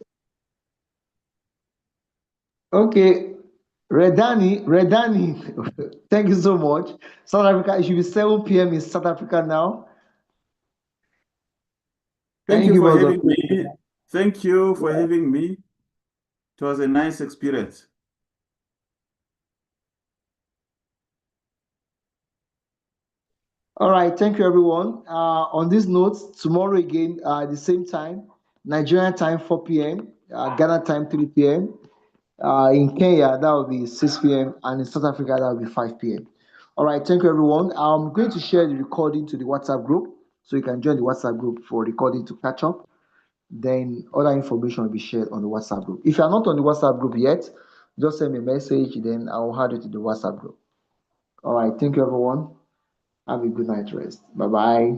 Okay, Redani, thank you so much. South Africa, it should be 7 p.m. in South Africa now. Thank you for having me. Thank you for having me. It was a nice experience. All right, thank you, everyone. On this note, tomorrow again, at the same time, Nigerian time 4 p.m., Ghana time 3 p.m. In Kenya, that will be 6 p.m., and in South Africa, that will be 5 p.m. All right, thank you, everyone. I'm going to share the recording to the WhatsApp group, so you can join the WhatsApp group for recording to catch up. Then other information will be shared on the WhatsApp group. If you are not on the WhatsApp group yet, just send me a message, then I'll add it to the WhatsApp group. All right, thank you, everyone. Have a good night rest. Bye-bye.